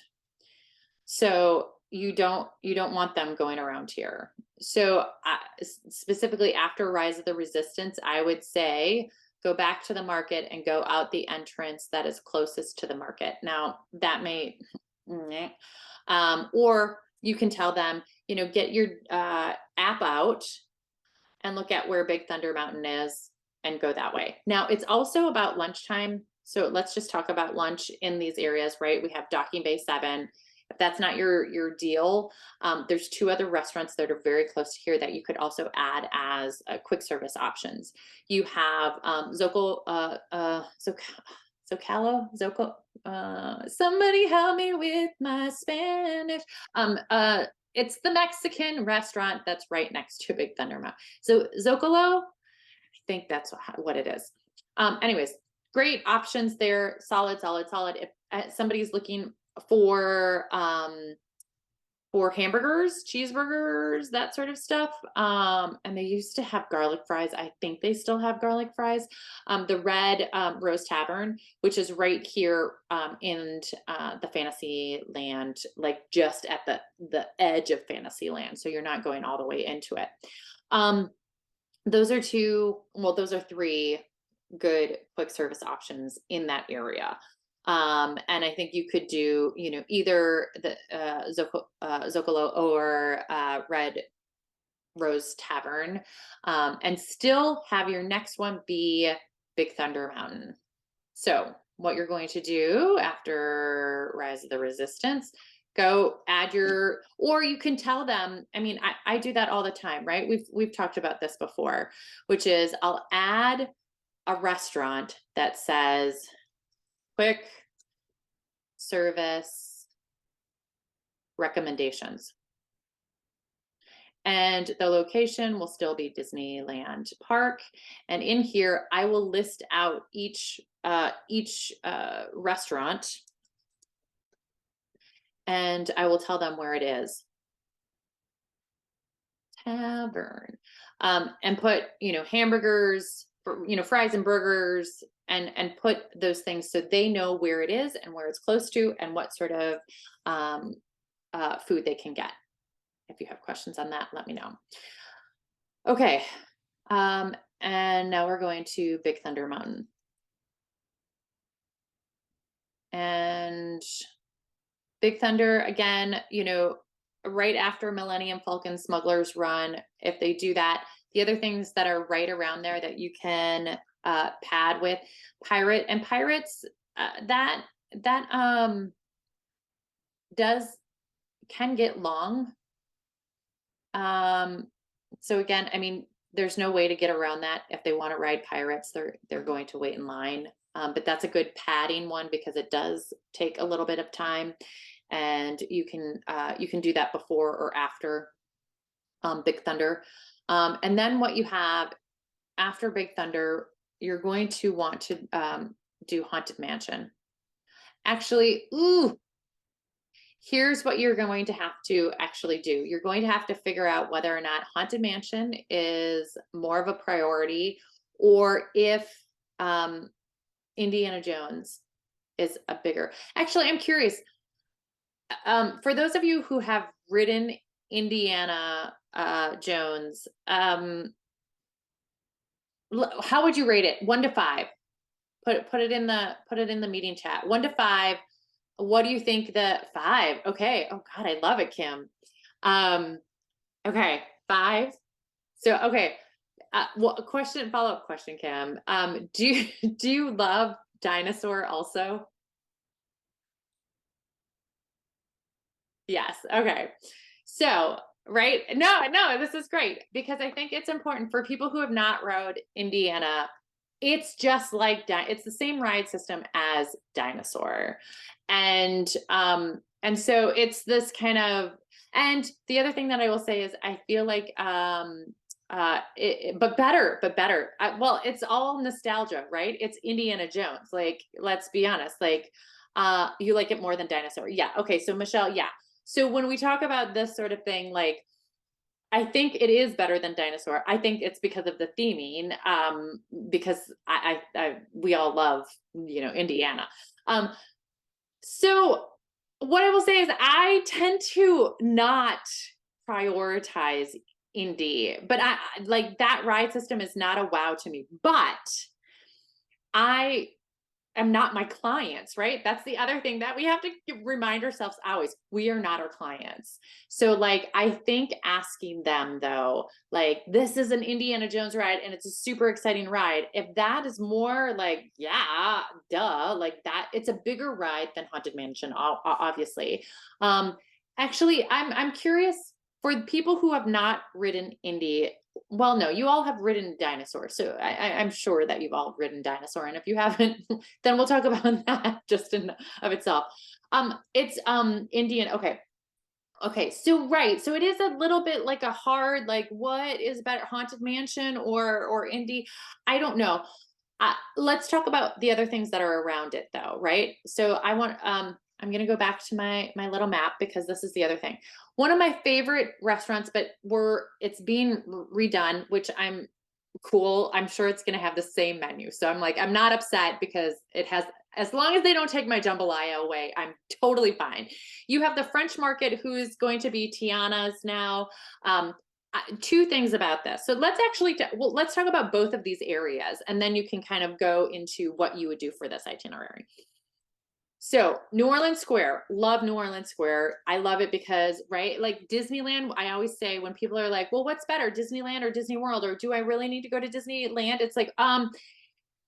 So you don't want them going around here. So specifically after Rise of the Resistance, I would say go back to the market and go out the entrance that is closest to the market. Now that may, or you can tell them, get your app out and look at where Big Thunder Mountain is and go that way. Now it's also about lunchtime. So let's just talk about lunch in these areas, right? We have Docking Bay 7. If that's not your deal, there's 2 other restaurants that are very close to here that you could also add as quick service options. You have Zocalo, somebody help me with my Spanish. It's the Mexican restaurant that's right next to Big Thunder Mountain. So Zocalo, I think that's what it is. Anyways, great options there. Solid. If somebody's looking for hamburgers, cheeseburgers, that sort of stuff, and they used to have garlic fries. I think they still have garlic fries. The Red Rose Tavern, which is right here in the Fantasyland, like just at the edge of Fantasyland. So you're not going all the way into it. Those are 3 good quick service options in that area. And I think you could do, either the Zocalo or Red Rose Tavern, and still have your next one be Big Thunder Mountain. So what you're going to do after Rise of the Resistance, go add or you can tell them, I do that all the time, right? We've talked about this before, which is I'll add a restaurant that says quick service recommendations. And the location will still be Disneyland Park. And in here, I will list out each restaurant, and I will tell them where it is. Tavern, and put, hamburgers, fries and burgers, and put those things so they know where it is and where it's close to and what sort of food they can get. If you have questions on that, let me know. Okay, and now we're going to Big Thunder Mountain. And Big Thunder, again, right after Millennium Falcon, Smuggler's Run, if they do that, the other things that are right around there that you can pad with Pirates, that can get long. So again, there's no way to get around that. If they want to ride Pirates, they're going to wait in line. But that's a good padding one because it does take a little bit of time, and you can do that before or after. Big Thunder. And then what you have after Big Thunder, you're going to want to do Haunted Mansion. Actually, ooh, here's what you're going to have to actually do. You're going to have to figure out whether or not Haunted Mansion is more of a priority, or if Indiana Jones is a bigger. Actually, I'm curious. For those of you who have ridden Indiana Jones, how would you rate it? 1 to 5. Put it in the meeting chat. 1 to 5. What do you think? The 5. Okay. Oh God, I love it, Kim. Okay, 5. So okay. Well, follow-up question, Kim. Do you love dinosaur also? Yes. Okay. So, right. No, this is great because I think it's important for people who have not rode Indiana. It's just like it's the same ride system as Dinosaur. And so it's this kind of, and the other thing that I will say is I feel like but better. Well, it's all nostalgia, right? It's Indiana Jones. Like, let's be honest. Like, you like it more than Dinosaur. Yeah. Okay. So Michelle, yeah. So when we talk about this sort of thing, like, I think it is better than Dinosaur. I think it's because of the theming, because we all love, Indiana. So what I will say is I tend to not prioritize Indy, but I like that ride system is not a wow to me, but I am not my clients, right? That's the other thing that we have to remind ourselves always. We are not our clients. So like, I think asking them though, like, this is an Indiana Jones ride and it's a super exciting ride. If that is more like, yeah, duh, like that, it's a bigger ride than Haunted Mansion, obviously. Actually, I'm curious for people who have not ridden Indy. Well, no, you all have ridden Dinosaur. So I'm sure that you've all ridden Dinosaur. And if you haven't, then we'll talk about that just in of itself. It's Indian. Okay. Okay. So right. So it is a little bit like a hard, like, what is better, Haunted Mansion or Indy? I don't know. Let's talk about the other things that are around it though, right? So I'm going to go back to my little map because this is the other thing. One of my favorite restaurants, but it's being redone, which I'm cool. I'm sure it's going to have the same menu. So I'm like, I'm not upset because it has, as long as they don't take my jambalaya away, I'm totally fine. You have the French Market, who's going to be Tiana's now. Two things about this. So let's let's talk about both of these areas, and then you can kind of go into what you would do for this itinerary. So New Orleans Square, love New Orleans Square. I love it because, right, like Disneyland, I always say when people are like, well, what's better, Disneyland or Disney World? Or do I really need to go to Disneyland? It's like,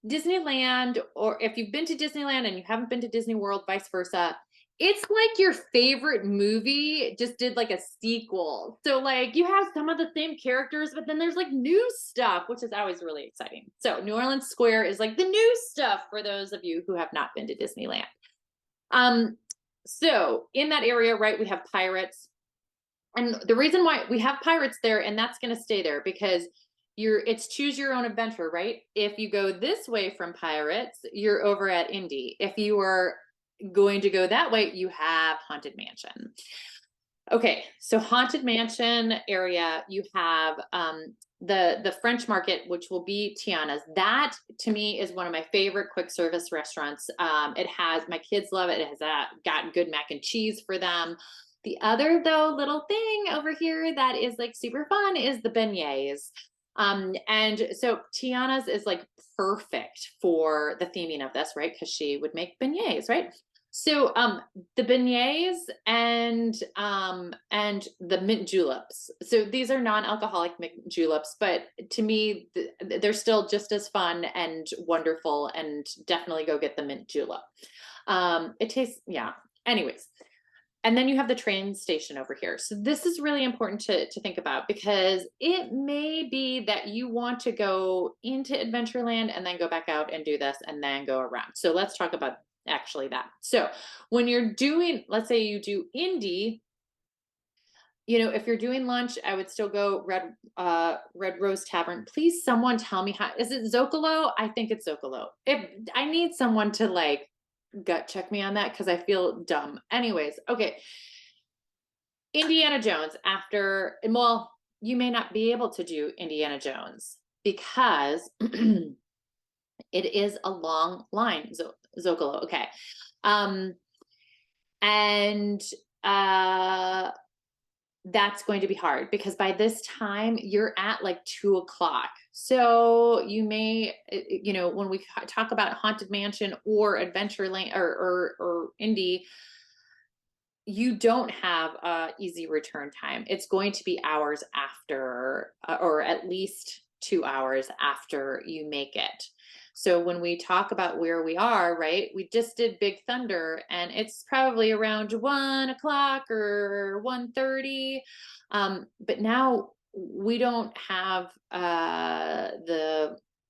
Disneyland, or if you've been to Disneyland and you haven't been to Disney World, vice versa, it's like your favorite movie just did like a sequel. So like you have some of the same characters, but then there's like new stuff, which is always really exciting. So New Orleans Square is like the new stuff for those of you who have not been to Disneyland. So in that area, right, we have Pirates. And the reason why we have Pirates there, and that's going to stay there because it's choose your own adventure, right? If you go this way from Pirates, you're over at Indy. If you are going to go that way, you have Haunted Mansion. Okay, so Haunted Mansion area, you have the French Market, which will be Tiana's. That to me is one of my favorite quick service restaurants. It has, my kids love it. It has got good mac and cheese for them. The other though little thing over here that is like super fun is the beignets. And so Tiana's is like perfect for the theming of this, right? Because she would make beignets, right? So the beignets and the mint juleps. So these are non-alcoholic mint juleps, but to me they're still just as fun and wonderful, and definitely go get the mint julep. It tastes, yeah. Anyways, and then you have the train station over here. So this is really important to think about because it may be that you want to go into Adventureland and then go back out and do this and then go around. So let's talk about actually that. So when you're doing, let's say you do Indy, You know, if you're doing lunch, I would still go Red Rose Tavern. Please, someone tell me how, is it Zocalo? I think it's Zocalo. If I need someone to like gut check me on that because I feel dumb. Anyways, okay. Indiana Jones after, well, you may not be able to do Indiana Jones because it is a long line. Zocalo. Okay. Um, and uh that's going to be hard because by this time you're at like 2 o'clock. So you may, you know, when we talk about Haunted Mansion or Adventureland or Indy, you don't have a easy return time. It's going to be hours after, or at least 2 hours after you make it. So when we talk about where we are, right, we just did Big Thunder and it's probably around 1 o'clock or 1:30. But now we don't have mm,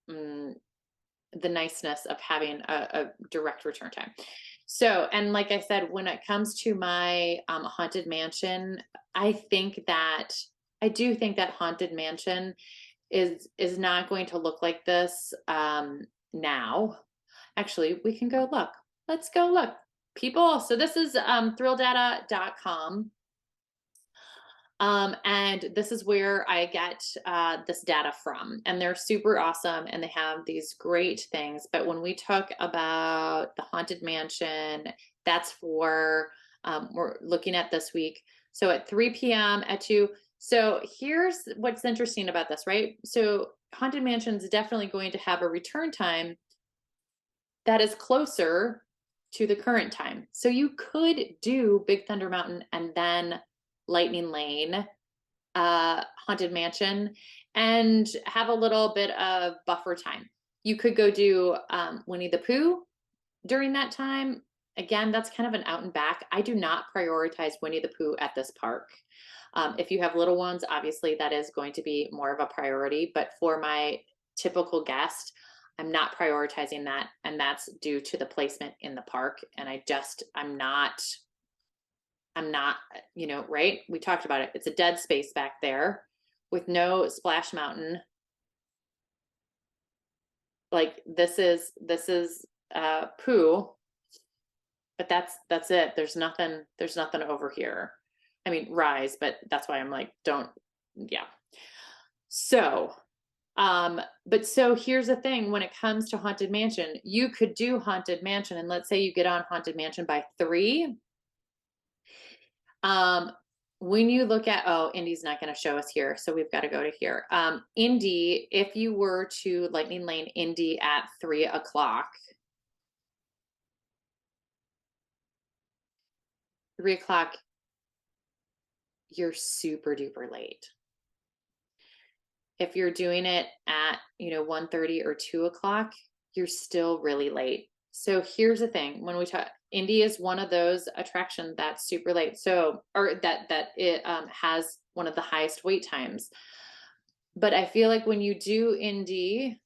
the niceness of having a direct return time. So, and like I said, when it comes to my Haunted Mansion, I think that I do think that Haunted Mansion is not going to look like this now. Actually, we can go look. Let's go look. People, so this is thrilldata.com. And this is where I get this data from. And they're super awesome and they have these great things. But when we talk about the Haunted Mansion, that's for, we're looking at this week. So at 3 p.m. at 2. So here's what's interesting about this, right? So Haunted Mansion is definitely going to have a return time that is closer to the current time. So you could do Big Thunder Mountain and then Lightning Lane, Haunted Mansion, and have a little bit of buffer time. You could go do Winnie the Pooh during that time. Again, that's kind of an out and back. I do not prioritize Winnie the Pooh at this park. If you have little ones, obviously that is going to be more of a priority, but for my typical guest, I'm not prioritizing that, and that's due to the placement in the park. And I'm not, you know, right? We talked about it. It's a dead space back there with no Splash Mountain. Like this is Pooh, but that's it. There's nothing over here. I mean, Rise, but that's why I'm like, don't, yeah. So, but so here's the thing, when it comes to Haunted Mansion, you could do Haunted Mansion, and let's say you get on Haunted Mansion by 3. When you look at, oh, Indy's not going to show us here, so we've got to go to here. Indy, if you were to Lightning Lane Indy at 3 o'clock, 3 o'clock, you're super duper late. If you're doing it at, you know, 1:30 or 2 o'clock, you're still really late. So here's the thing, when we talk, Indy is one of those attractions that's super late. So, or that it has one of the highest wait times. But I feel like when you do Indy,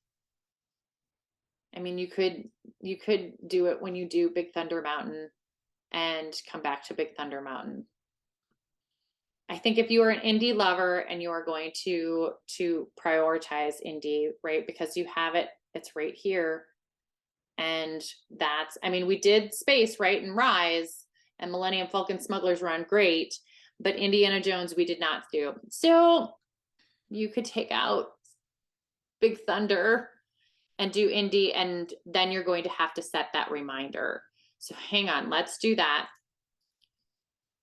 I mean, you could do it when you do Big Thunder Mountain and come back to Big Thunder Mountain. I think if you are an Indy lover and you are going to prioritize Indy, right? Because you have it, it's right here. And that's, I mean, we did Space, right? And Rise and Millennium Falcon Smugglers Run, great. But Indiana Jones, we did not do. So you could take out Big Thunder and do Indy, and then you're going to have to set that reminder. So hang on, let's do that.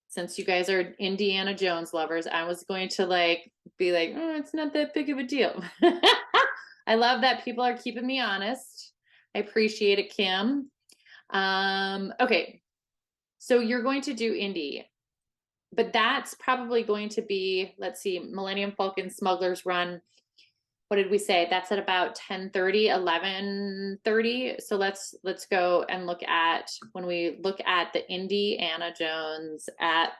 Since you guys are Indiana Jones lovers, I was going to like be like, oh, it's not that big of a deal. I love that people are keeping me honest. I appreciate it, Kim. Okay, so you're going to do Indy, but that's probably going to be, let's see, Millennium Falcon Smugglers Run. What did we say? That's at about 10:30, 11:30. So let's go and look at, when we look at the Indiana Jones at,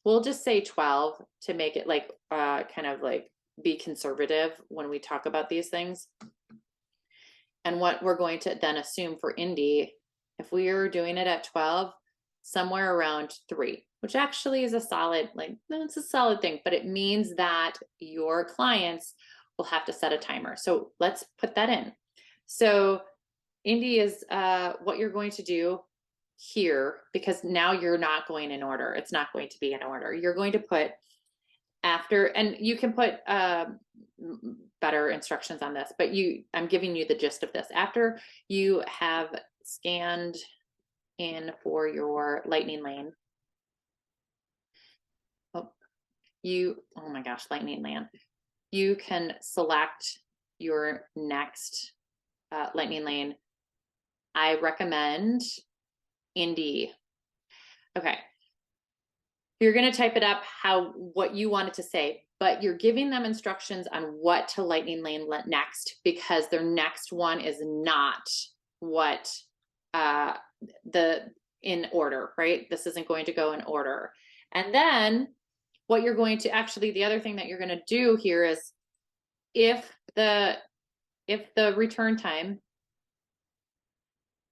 we'll just say 12 to make it like kind of like be conservative when we talk about these things. And what we're going to then assume for Indy, if we are doing it at 12, somewhere around 3, which actually is a solid, like, it's a solid thing, but it means that your clients will have to set a timer. So let's put that in. So Indy is what you're going to do here, because now you're not going in order. It's not going to be in order. You're going to put after, and you can put better instructions on this, but I'm giving you the gist of this. After you have scanned in for your lightning lane, oh my gosh, lightning lane, you can select your next lightning lane. I recommend Indy. Okay, you're going to type it up what you want it to say, but you're giving them instructions on what to lightning lane next, because their next one is not what in order, right? This isn't going to go in order. And then what you're going to actually, the other thing that you're going to do here is if the return time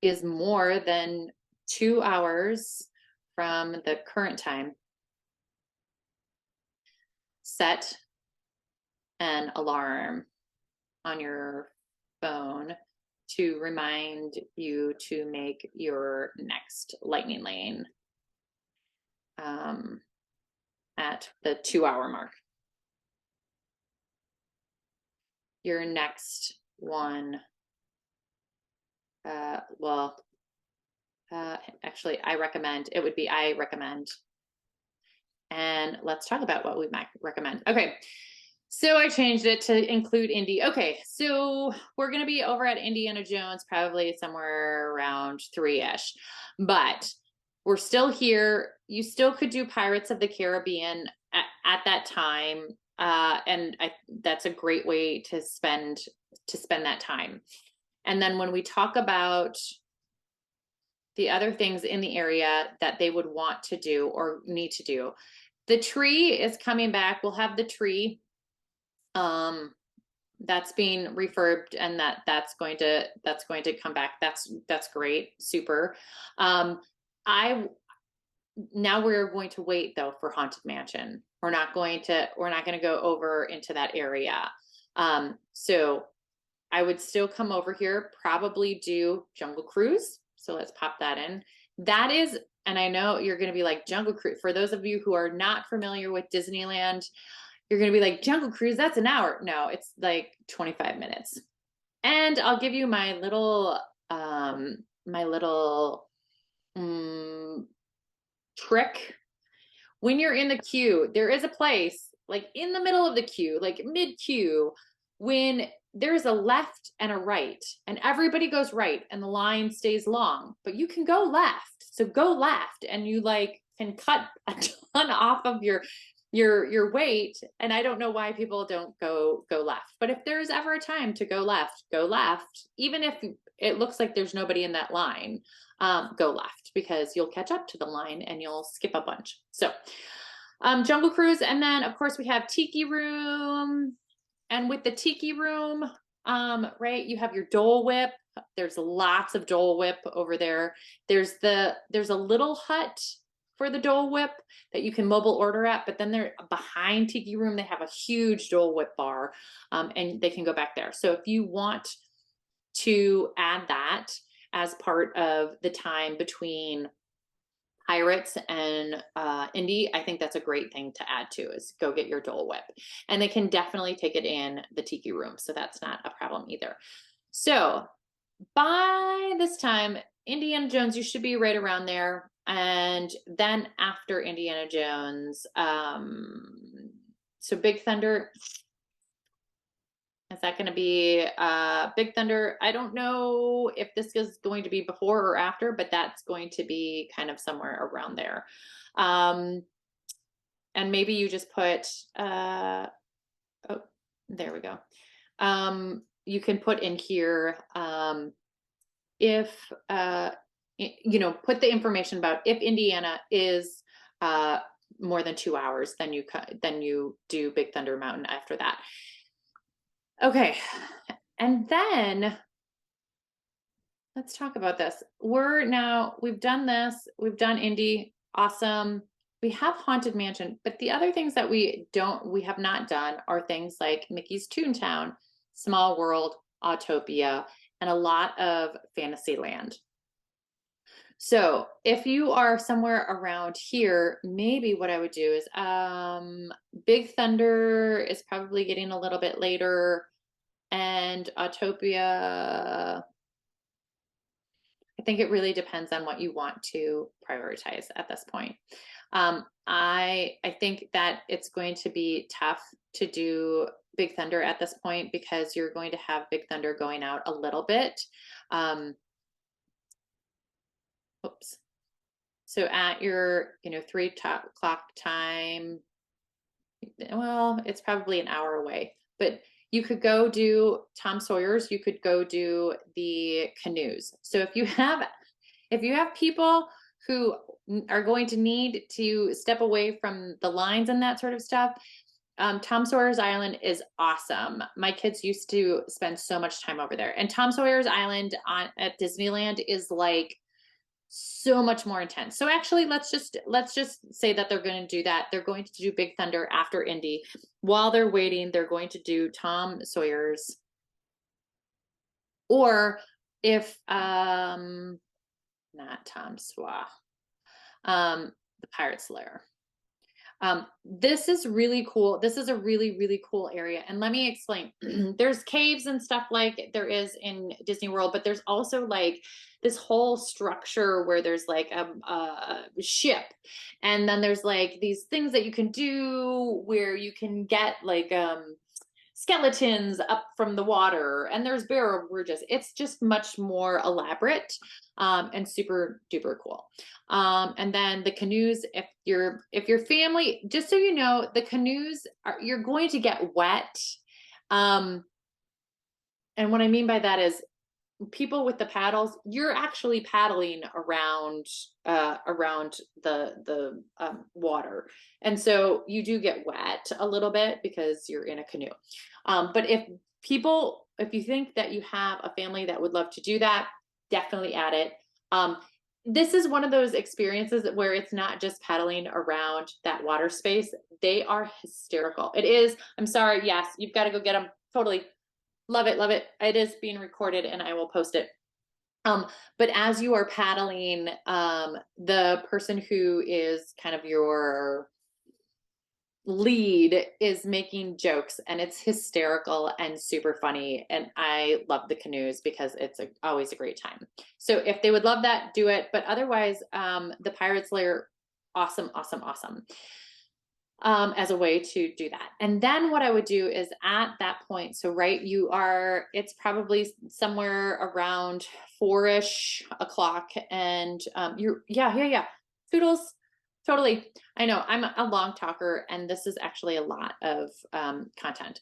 is more than 2 hours from the current time, set an alarm on your phone to remind you to make your next lightning lane at the 2-hour mark. Your next one, actually, I recommend, and let's talk about what we might recommend. Okay, so I changed it to include Indy. Okay, so we're going to be over at Indiana Jones probably somewhere around 3-ish, but we're still here. You still could do Pirates of the Caribbean at that time, and that's a great way to spend that time. And then when we talk about the other things in the area that they would want to do or need to do, the tree is coming back. We'll have the tree that's being refurbed, and that's going to come back. That's great. Super. Now we're going to wait though for Haunted Mansion. We're not going to go over into that area. So I would still come over here, probably do Jungle Cruise. So let's pop that in. That is, and I know you're going to be like, Jungle Cruise, for those of you who are not familiar with Disneyland, you're going to be like, Jungle Cruise, that's an hour. No, it's like 25 minutes. And I'll give you my little trick. When you're in the queue, there is a place like in the middle of the queue, like mid queue, when there's a left and a right, and everybody goes right and the line stays long, but you can go left. So go left, and you like can cut a ton off of your wait. And I don't know why people don't go left, but if there's ever a time to go left, even if it looks like there's nobody in that line, go left, because you'll catch up to the line and you'll skip a bunch. So Jungle Cruise. And then of course we have Tiki Room, and with the Tiki Room, right, you have your Dole Whip. There's lots of Dole Whip over there. There's a little hut for the Dole Whip that you can mobile order at, but then they're behind Tiki Room, they have a huge Dole Whip bar, and they can go back there. So if you want to add that as part of the time between Pirates and Indy, I think that's a great thing to add to, is go get your Dole Whip. And they can definitely take it in the Tiki Room, so that's not a problem either. So by this time, Indiana Jones, you should be right around there. And then after Indiana Jones, so Big Thunder, is that going to be Big Thunder? I don't know if this is going to be before or after, but that's going to be kind of somewhere around there. And maybe you just put, oh, there we go. You can put in here, if, put the information about if Indiana is more than 2 hours, then you do Big Thunder Mountain after that. Okay, and then let's talk about this. We've done this, we've done Indy, awesome. We have Haunted Mansion, but the other things that we have not done are things like Mickey's Toontown, Small World, Autopia, and a lot of Fantasyland. So if you are somewhere around here, maybe what I would do is Big Thunder is probably getting a little bit later, and Autopia, I think it really depends on what you want to prioritize at this point. I think that it's going to be tough to do Big Thunder at this point because you're going to have Big Thunder going out a little bit. Oops. So at your, 3 o'clock time, well, it's probably an hour away, but you could go do Tom Sawyer's, you could go do the canoes. So if you have people who are going to need to step away from the lines and that sort of stuff, Tom Sawyer's Island is awesome. My kids used to spend so much time over there. And Tom Sawyer's Island at Disneyland is like so much more intense. So actually let's just say that they're going to do that. They're going to do Big Thunder after Indy. While they're waiting, they're going to do Tom Sawyer's. Or if not Tom Swa, the Pirate's Lair. This is really cool. This is a really, really cool area. And let me explain. There's caves and stuff like there is in Disney World, but there's also like this whole structure where there's like a ship. And then there's like these things that you can do where you can get like skeletons up from the water, and there's barrel bridges. It's just much more elaborate and super duper cool. And then the canoes, if your family, just so you know, the canoes you're going to get wet. And what I mean by that is people with the paddles, you're actually paddling around the water, and so you do get wet a little bit because you're in a canoe. But if you think that you have a family that would love to do that, definitely add it. This is one of those experiences where it's not just paddling around that water space. They are hysterical. It is. I'm sorry. Yes, you've got to go get them. Totally. Love it, love it. It is being recorded and I will post it. But as you are paddling, the person who is kind of your lead is making jokes, and it's hysterical and super funny. And I love the canoes because it's always a great time. So if they would love that, do it. But otherwise, the Pirate's Lair, awesome, awesome, awesome. As a way to do that. And then what I would do is at that point, so right, it's probably somewhere around 4-ish o'clock, and yeah. Toodles, totally. I know I'm a long talker, and this is actually a lot of content.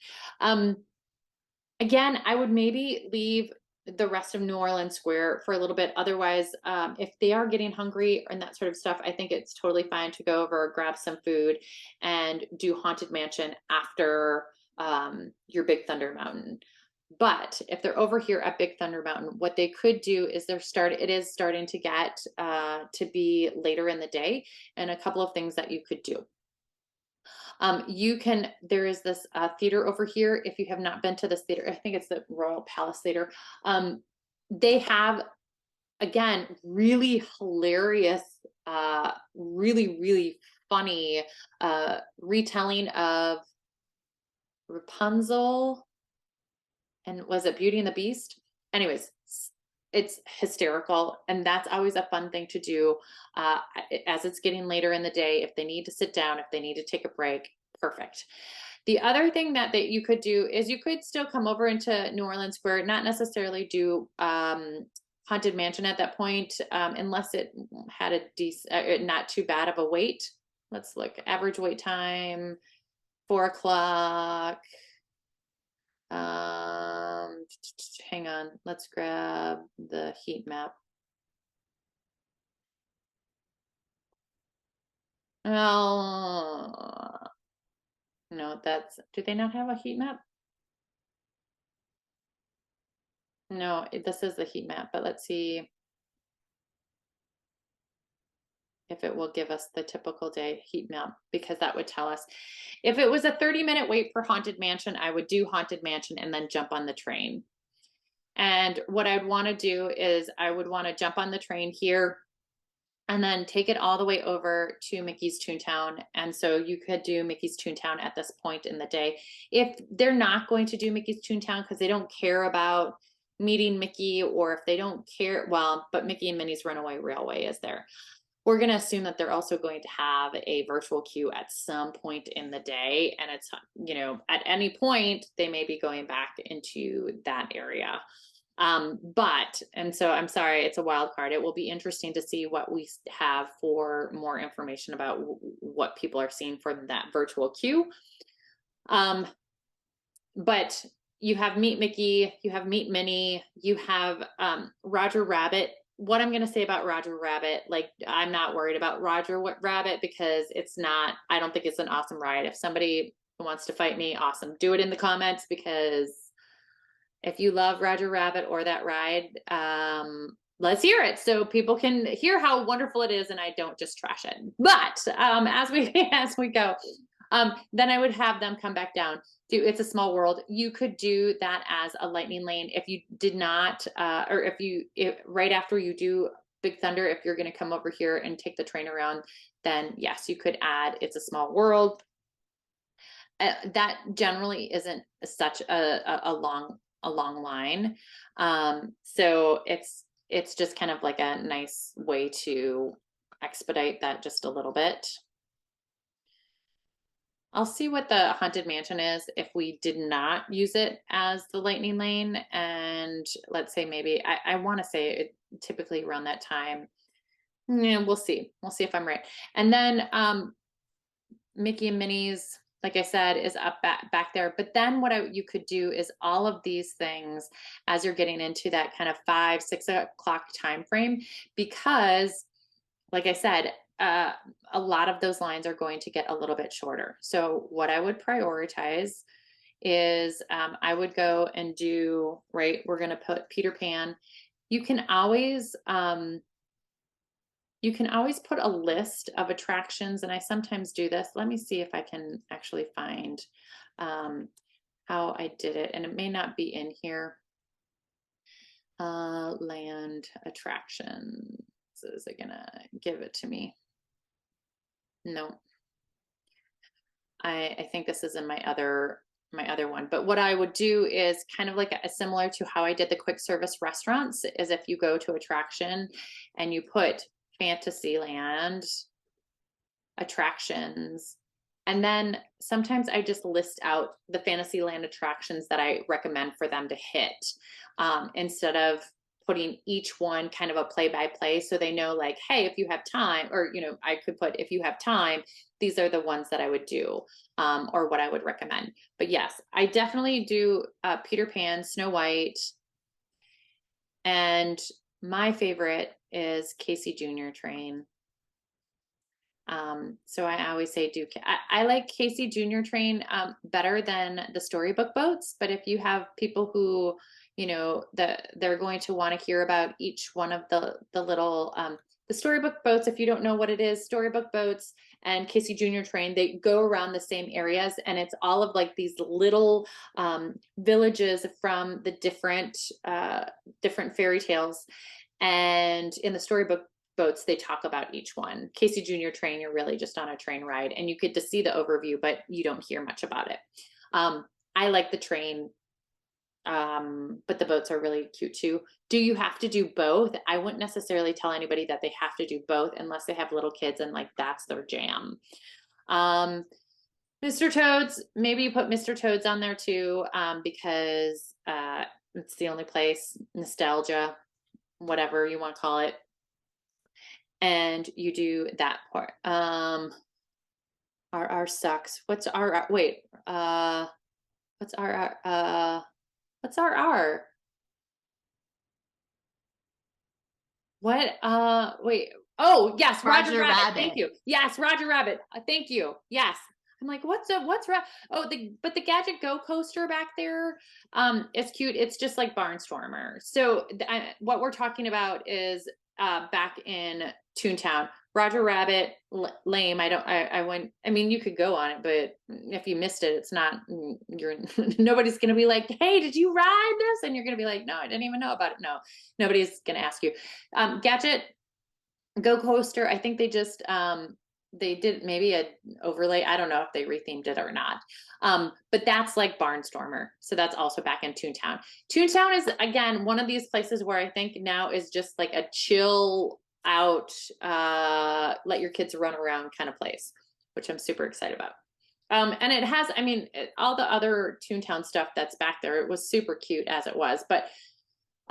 Again, I would maybe leave the rest of New Orleans Square for a little bit. Otherwise, if they are getting hungry and that sort of stuff, I think it's totally fine to go over, grab some food, and do Haunted Mansion after your Big Thunder Mountain. But if they're over here at Big Thunder Mountain, what they could do is it is starting to get to be later in the day, and a couple of things that you could do. There is this theater over here. If you have not been to this theater, I think it's the Royal Palace Theater. They have, again, really hilarious, really, really funny retelling of Rapunzel, and was it Beauty and the Beast? Anyways, it's hysterical, and that's always a fun thing to do as it's getting later in the day. If they need to sit down, if they need to take a break, perfect. The other thing that you could do is you could still come over into New Orleans Square, not necessarily do Haunted Mansion at that point, unless it had a decent, not too bad of a wait. Let's look. Average wait time, 4 o'clock. Hang on, let's grab the heat map. Well, no, do they not have a heat map? No, this is the heat map, but let's see if it will give us the typical day heat map, because that would tell us. If it was a 30-minute wait for Haunted Mansion, I would do Haunted Mansion and then jump on the train. And what I'd want to do is I would want to jump on the train here and then take it all the way over to Mickey's Toontown. And so you could do Mickey's Toontown at this point in the day. If they're not going to do Mickey's Toontown because they don't care about meeting Mickey, or if they don't care, well, but Mickey and Minnie's Runaway Railway is there. We're going to assume that they're also going to have a virtual queue at some point in the day. And it's, at any point, they may be going back into that area. And so I'm sorry, it's a wild card. It will be interesting to see what we have for more information about what people are seeing for that virtual queue. But you have Meet Mickey, you have Meet Minnie, you have Roger Rabbit. What I'm going to say about Roger Rabbit, like, I'm not worried about Roger Rabbit because I don't think it's an awesome ride. If somebody wants to fight me, awesome. Do it in the comments, because if you love Roger Rabbit or that ride, let's hear it so people can hear how wonderful it is and I don't just trash it. But as we go, then I would have them come back down. It's a Small World. You could do that as a lightning lane if you did not, or if right after you do Big Thunder, if you're going to come over here and take the train around, then yes, you could add It's a Small World. That generally isn't such a long line. So it's just kind of like a nice way to expedite that just a little bit. I'll see what the Haunted Mansion is if we did not use it as the lightning lane. And let's say maybe, I want to say it typically around that time. Yeah, we'll see. We'll see if I'm right. And then Mickey and Minnie's, like I said, is up back there. But then what you could do is all of these things as you're getting into that kind of 5-6 o'clock time frame, because like I said, a lot of those lines are going to get a little bit shorter. So what I would prioritize is I would go and do, right, we're going to put Peter Pan. You can always put a list of attractions, and I sometimes do this. Let me see if I can actually find how I did it, and it may not be in here. Land attractions. Is it gonna give it to me? No. I think this is in my other one. But what I would do is kind of like similar to how I did the quick service restaurants, is if you go to attraction and you put Fantasyland attractions, and then sometimes I just list out the Fantasyland attractions that I recommend for them to hit, instead of putting each one kind of a play-by-play, so they know, like, hey, if you have time, or I could put, if you have time, these are the ones that I would do, or what I would recommend. But yes, I definitely do Peter Pan, Snow White, and my favorite is Casey Jr. Train. So I always say I like Casey Jr. Train better than the Storybook Boats. But if you have people who, they're going to want to hear about each one of the little, the Storybook Boats, if you don't know what it is, Storybook Boats and Casey Jr. Train, they go around the same areas, and it's all of like these little villages from the different fairy tales. And in the Storybook Boats, they talk about each one. Casey Jr. Train, you're really just on a train ride, and you get to see the overview, but you don't hear much about it. I like the train, but the boats are really cute too. Do you have to do both? I wouldn't necessarily tell anybody that they have to do both unless they have little kids and like that's their jam. Mr. Toad's, maybe you put Mr. Toad's on there too, because it's the only place, nostalgia, whatever you want to call it. And you do that part. RR sucks. What's RR? Wait, what's RR? What's RR? What? Wait. Oh, yes, Roger Rabbit. Thank you. Yes, Roger Rabbit. Thank you. Yes. I'm like, what's wrong? Oh, but the Gadget Go coaster back there, is cute. It's just like Barnstormer. So what we're talking about is back in Toontown. Roger Rabbit, lame. I went. I mean, you could go on it, but if you missed it, it's not. You're nobody's gonna be like, "Hey, did you ride this?" And you're gonna be like, "No, I didn't even know about it." No, nobody's gonna ask you. Gadget Go coaster. I think they did maybe a overlay. I don't know if they rethemed it or not. But that's like Barnstormer. So that's also back in Toontown. Toontown is again one of these places where I think now is just like a chill out, let your kids run around kind of place, which I'm super excited about. And it has, I mean, all the other Toontown stuff that's back there, it was super cute as it was. But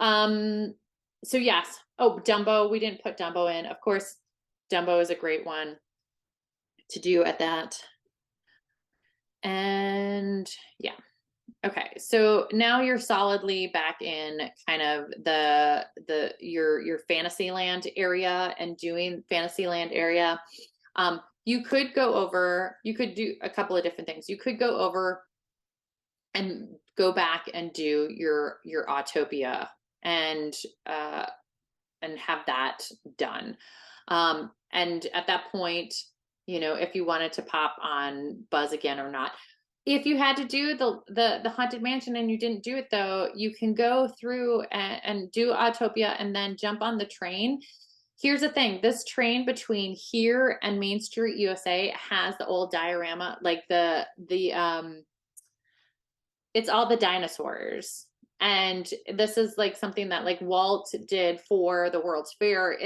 so yes. Oh, Dumbo. We didn't put Dumbo in. Of course, Dumbo is a great one to do at that. And yeah. Okay. So now you're solidly back in kind of your Fantasyland area and doing Fantasyland area. You could go over, you could do a couple of different things. You could go over and go back and do your Autopia and have that done. And at that point, if you wanted to pop on Buzz again or not. If you had to do the Haunted Mansion and you didn't do it though, you can go through and do Autopia and then jump on the train. Here's the thing, this train between here and Main Street USA has the old diorama, like it's all the dinosaurs. And this is like something that like Walt did for the World's Fair.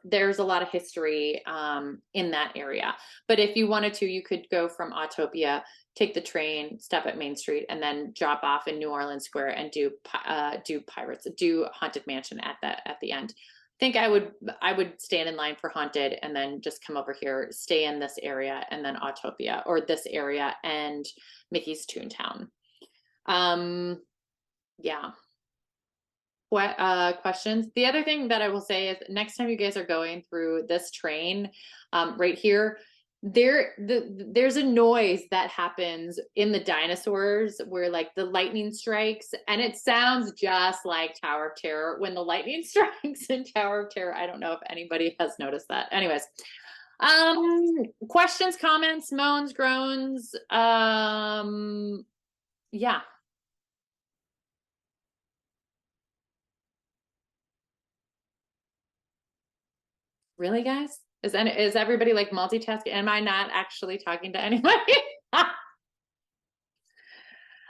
There's a lot of history in that area. But if you wanted to, you could go from Autopia, take the train, stop at Main Street, and then drop off in New Orleans Square and do Haunted Mansion at the end. I think I would stand in line for Haunted and then just come over here, stay in this area, and then Autopia, or this area and Mickey's Toontown. Yeah. What questions? The other thing that I will say is next time you guys are going through this train, right here, there's a noise that happens in the dinosaurs where like the lightning strikes, and it sounds just like Tower of Terror when the lightning strikes in Tower of Terror. I don't know if anybody has noticed that. Anyways, questions, comments, moans, groans. Yeah. Really, guys? Is everybody like multitasking? Am I not actually talking to anybody?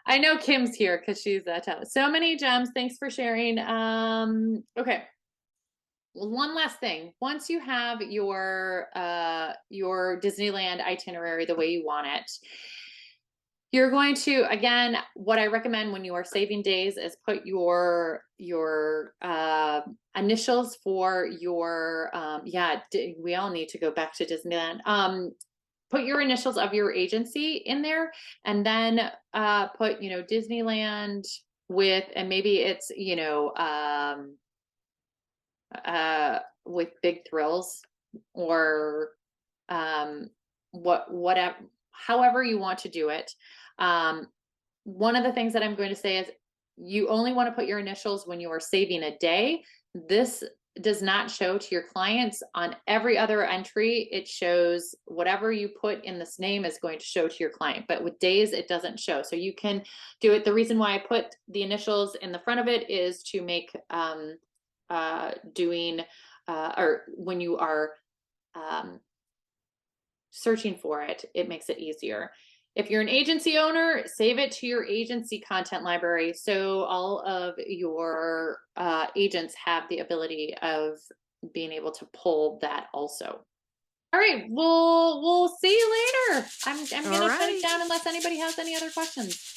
I know Kim's here because she's so many gems. Thanks for sharing. Okay. Well, one last thing. Once you have your Disneyland itinerary the way you want it, you're going to, again, what I recommend when you are saving days is put your initials for your, we all need to go back to Disneyland. Put your initials of your agency in there, and then put, Disneyland with, and maybe it's, with Big Thrills, or whatever, however you want to do it. One of the things that I'm going to say is you only want to put your initials when you are saving a day. This does not show to your clients. On every other entry, it shows whatever you put in this name is going to show to your client, but with days it doesn't show. So you can do it. The reason why I put the initials in the front of it is to make doing or when you are searching for it, it makes it easier. If you're an agency owner, save it to your agency content library so all of your agents have the ability of being able to pull that also. All right, we'll see you later. I'm gonna shut it down unless anybody has any other questions.